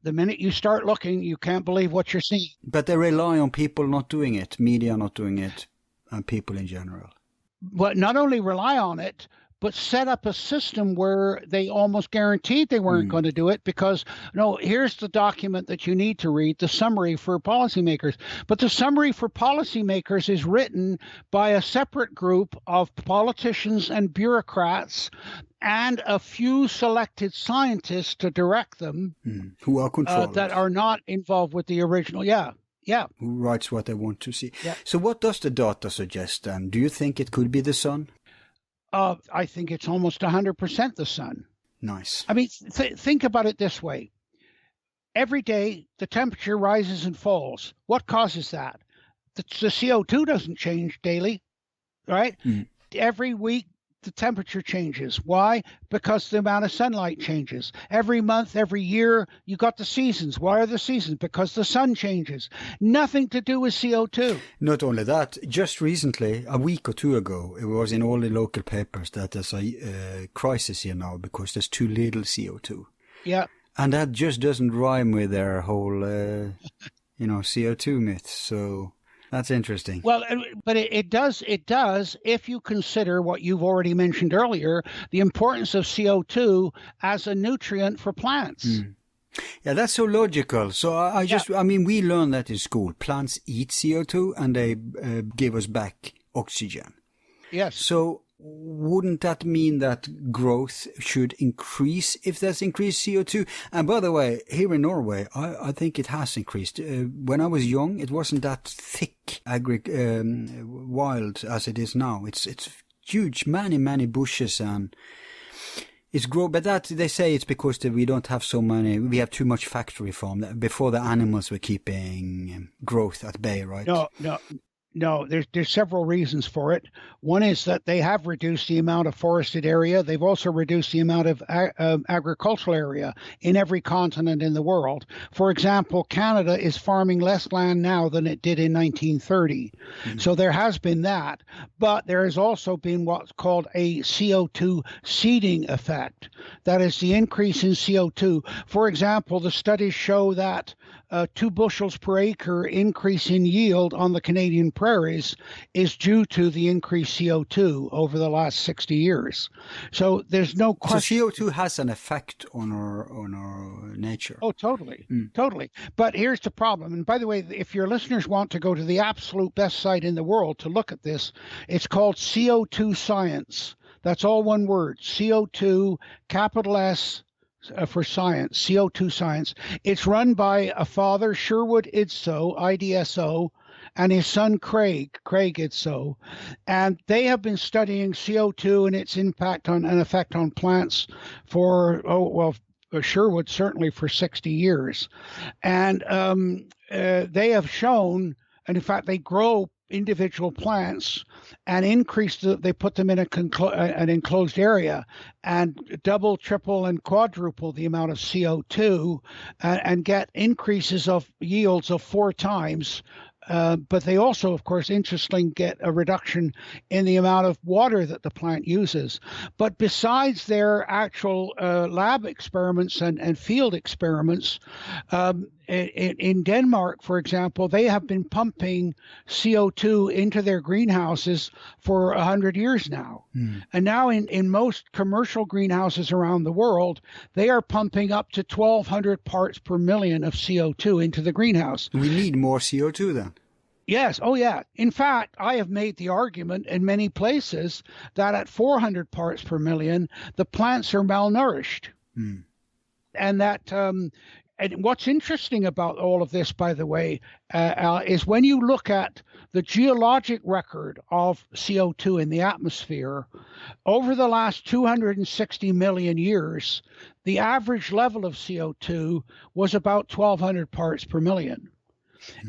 The minute you start looking, you can't believe what you're seeing. But they rely on people not doing it, media not doing it, and people in general. But not only rely on it, but set up a system where they almost guaranteed they weren't going to do it, because, no, here's the document that you need to read, the summary for policymakers. But the summary for policymakers is written by a separate group of politicians and bureaucrats and a few selected scientists to direct them, who are controlled, that are not involved with the original. Who writes what they want to see. So what does the data suggest then? Do you think it could be the sun? I think it's almost 100% the sun. Nice. I mean, think about it this way. Every day, the temperature rises and falls. What causes that? The CO2 doesn't change daily, right? Every week, the temperature changes. Why? Because the amount of sunlight changes. Every month, every year, you got the seasons. Why are the seasons? Because the sun changes. Nothing to do with CO2. Not only that, just recently, a week or two ago, it was in all the local papers that there's a crisis here now because there's too little CO2. Yeah. And that just doesn't rhyme with their whole, CO2 myth. So that's interesting. Well, but it does if you consider what you've already mentioned earlier, the importance of CO2 as a nutrient for plants. Yeah, that's so logical. So I just, I mean, we learned that in school. Plants eat CO2 and they give us back oxygen. Yes. So wouldn't that mean that growth should increase if there's increased CO2? And by the way, here in Norway, I think it has increased. When I was young, it wasn't that thick wild as it is now. It's huge, many bushes, and it's grow. But that they say it's because we don't have so many. We have too much factory farm. Before the animals were keeping growth at bay, right? No, there's several reasons for it. One is that they have reduced the amount of forested area. They've also reduced the amount of agricultural area in every continent in the world. For example, Canada is farming less land now than it did in 1930. So there has been that. But there has also been what's called a CO2 seeding effect. That is the increase in CO2. For example, the studies show that 2 bushels per acre increase in yield on the Canadian prairies is due to the increased CO2 over the last 60 years. So there's no question. So CO2 has an effect on our nature. Oh, totally. Totally. But here's the problem. And by the way, if your listeners want to go to the absolute best site in the world to look at this, it's called CO2 Science. That's all one word, CO2, capital S, for science, CO2 Science. It's run by a father, Sherwood Idso, IDSO, and his son, Craig Idso. And they have been studying CO2 and its impact on an effect on plants for, Sherwood certainly for 60 years. And they have shown, and in fact, they grow individual plants and they put them in an enclosed area and double, triple, and quadruple the amount of CO2 and get increases of yields of 4 times. But they also, of course, interestingly, get a reduction in the amount of water that the plant uses. But besides their actual lab experiments and field experiments, in Denmark, for example, they have been pumping CO2 into their greenhouses for 100 years now. And now in most commercial greenhouses around the world, they are pumping up to 1,200 parts per million of CO2 into the greenhouse. We need more CO2 then. Yes. Oh, yeah. In fact, I have made the argument in many places that at 400 parts per million, the plants are malnourished. And that and what's interesting about all of this, by the way, is when you look at the geologic record of CO2 in the atmosphere, over the last 260 million years, the average level of CO2 was about 1,200 parts per million.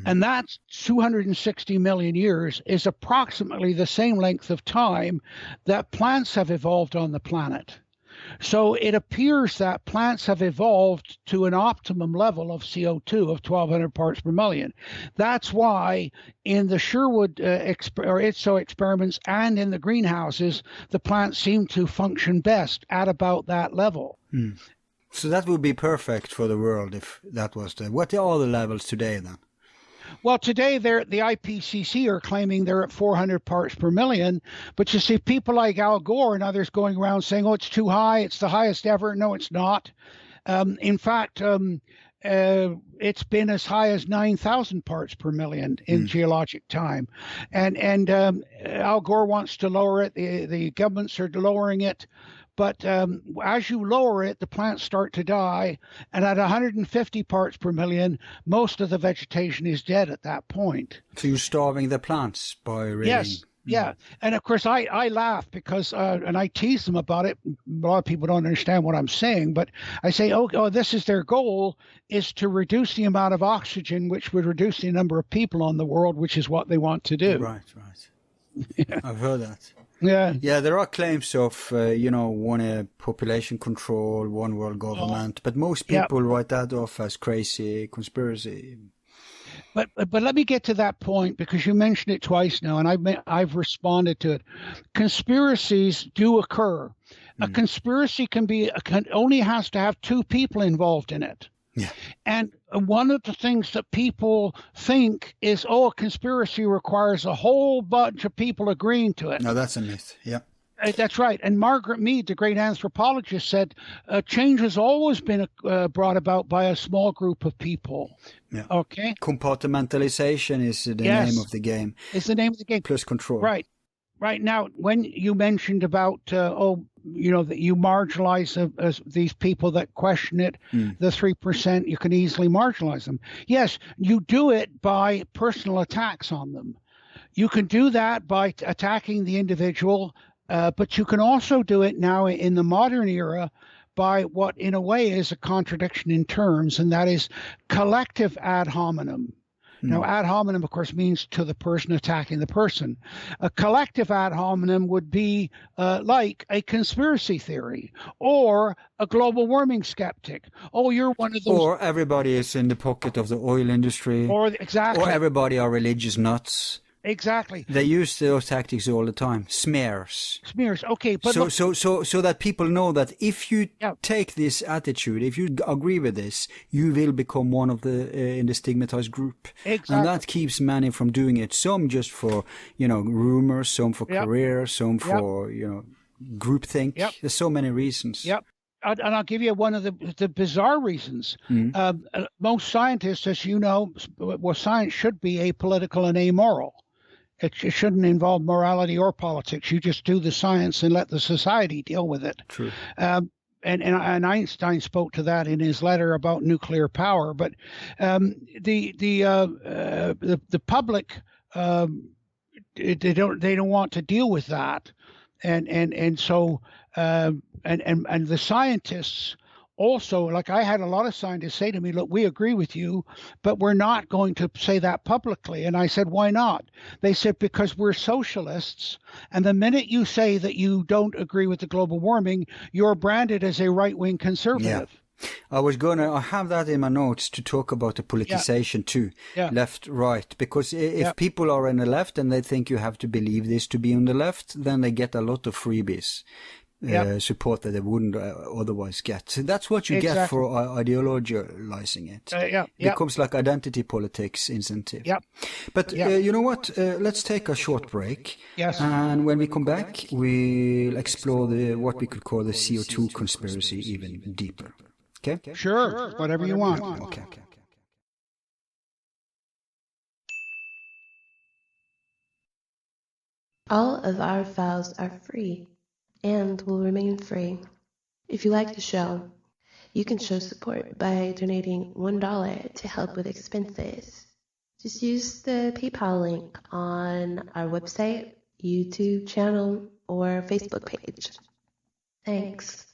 And that 260 million years is approximately the same length of time that plants have evolved on the planet. So it appears that plants have evolved to an optimum level of CO2 of 1,200 parts per million. That's why in the Sherwood ITSO experiments and in the greenhouses, the plants seem to function best at about that level. So that would be perfect for the world if that was what are the levels today then? Well, today the IPCC are claiming they're at 400 parts per million, but you see people like Al Gore and others going around saying, oh, it's too high, it's the highest ever. No, it's not. In fact, it's been as high as 9,000 parts per million in geologic time. And Al Gore wants to lower it. The governments are lowering it. But as you lower it, the plants start to die. And at 150 parts per million, most of the vegetation is dead at that point. So you're starving the plants by raiding. Yes. Yeah. And of course, I laugh because, and I tease them about it. A lot of people don't understand what I'm saying, but I say, oh, this is their goal, is to reduce the amount of oxygen, which would reduce the number of people on the world, which is what they want to do. Right. Yeah. I've heard that. Yeah, there are claims of, one population control, one world government, but most people write that off as crazy conspiracy. But let me get to that point because you mentioned it twice now, and I've responded to it. Conspiracies do occur. A conspiracy only has to have 2 people involved in it. Yeah. And one of the things that people think is, a conspiracy requires a whole bunch of people agreeing to it. No, that's a myth. Yeah. That's right. And Margaret Mead, the great anthropologist, said change has always been brought about by a small group of people. Yeah. Okay. Compartmentalization is the name of the game. It's the name of the game. Plus control. Right. Right. Now, when you mentioned about, that you marginalize these people that question it, the 3%, you can easily marginalize them. Yes, you do it by personal attacks on them. You can do that by attacking the individual, but you can also do it now in the modern era by what, in a way, is a contradiction in terms, and that is collective ad hominem. Now, ad hominem, of course, means to the person attacking the person. A collective ad hominem would be like a conspiracy theory or a global warming skeptic. Oh, you're one of those. Or everybody is in the pocket of the oil industry. Or everybody are religious nuts. Exactly. They use those tactics all the time. Smears. Okay, but so that people know that if you take this attitude, if you agree with this, you will become one of the in the stigmatized group. Exactly. And that keeps many from doing it. Some just for rumors, some for career, some for groupthink. There's so many reasons. Yep. And I'll give you one of the bizarre reasons. Most scientists, as you know, science should be apolitical and amoral. It shouldn't involve morality or politics. You just do the science and let the society deal with it. True. And Einstein spoke to that in his letter about nuclear power. But the public they don't want to deal with that, and so the scientists. Also, like I had a lot of scientists say to me, look, we agree with you, but we're not going to say that publicly. And I said, why not? They said, because we're socialists. And the minute you say that you don't agree with the global warming, you're branded as a right-wing conservative. Yeah. I have that in my notes to talk about the politicization too, left, right, because if people are on the left and they think you have to believe this to be on the left, then they get a lot of freebies. Support that they wouldn't otherwise get. So that's what you get for ideologizing it. It becomes like identity politics incentive. But you know what? Let's take a short break. Yes. And when we come back, we'll explore what we could call the CO2 conspiracy even deeper. Okay? Sure. Whatever you want. Okay. All of our files are free and will remain free. If you like the show, you can show support by donating $1 to help with expenses. Just use the PayPal link on our website, YouTube channel, or Facebook page. Thanks.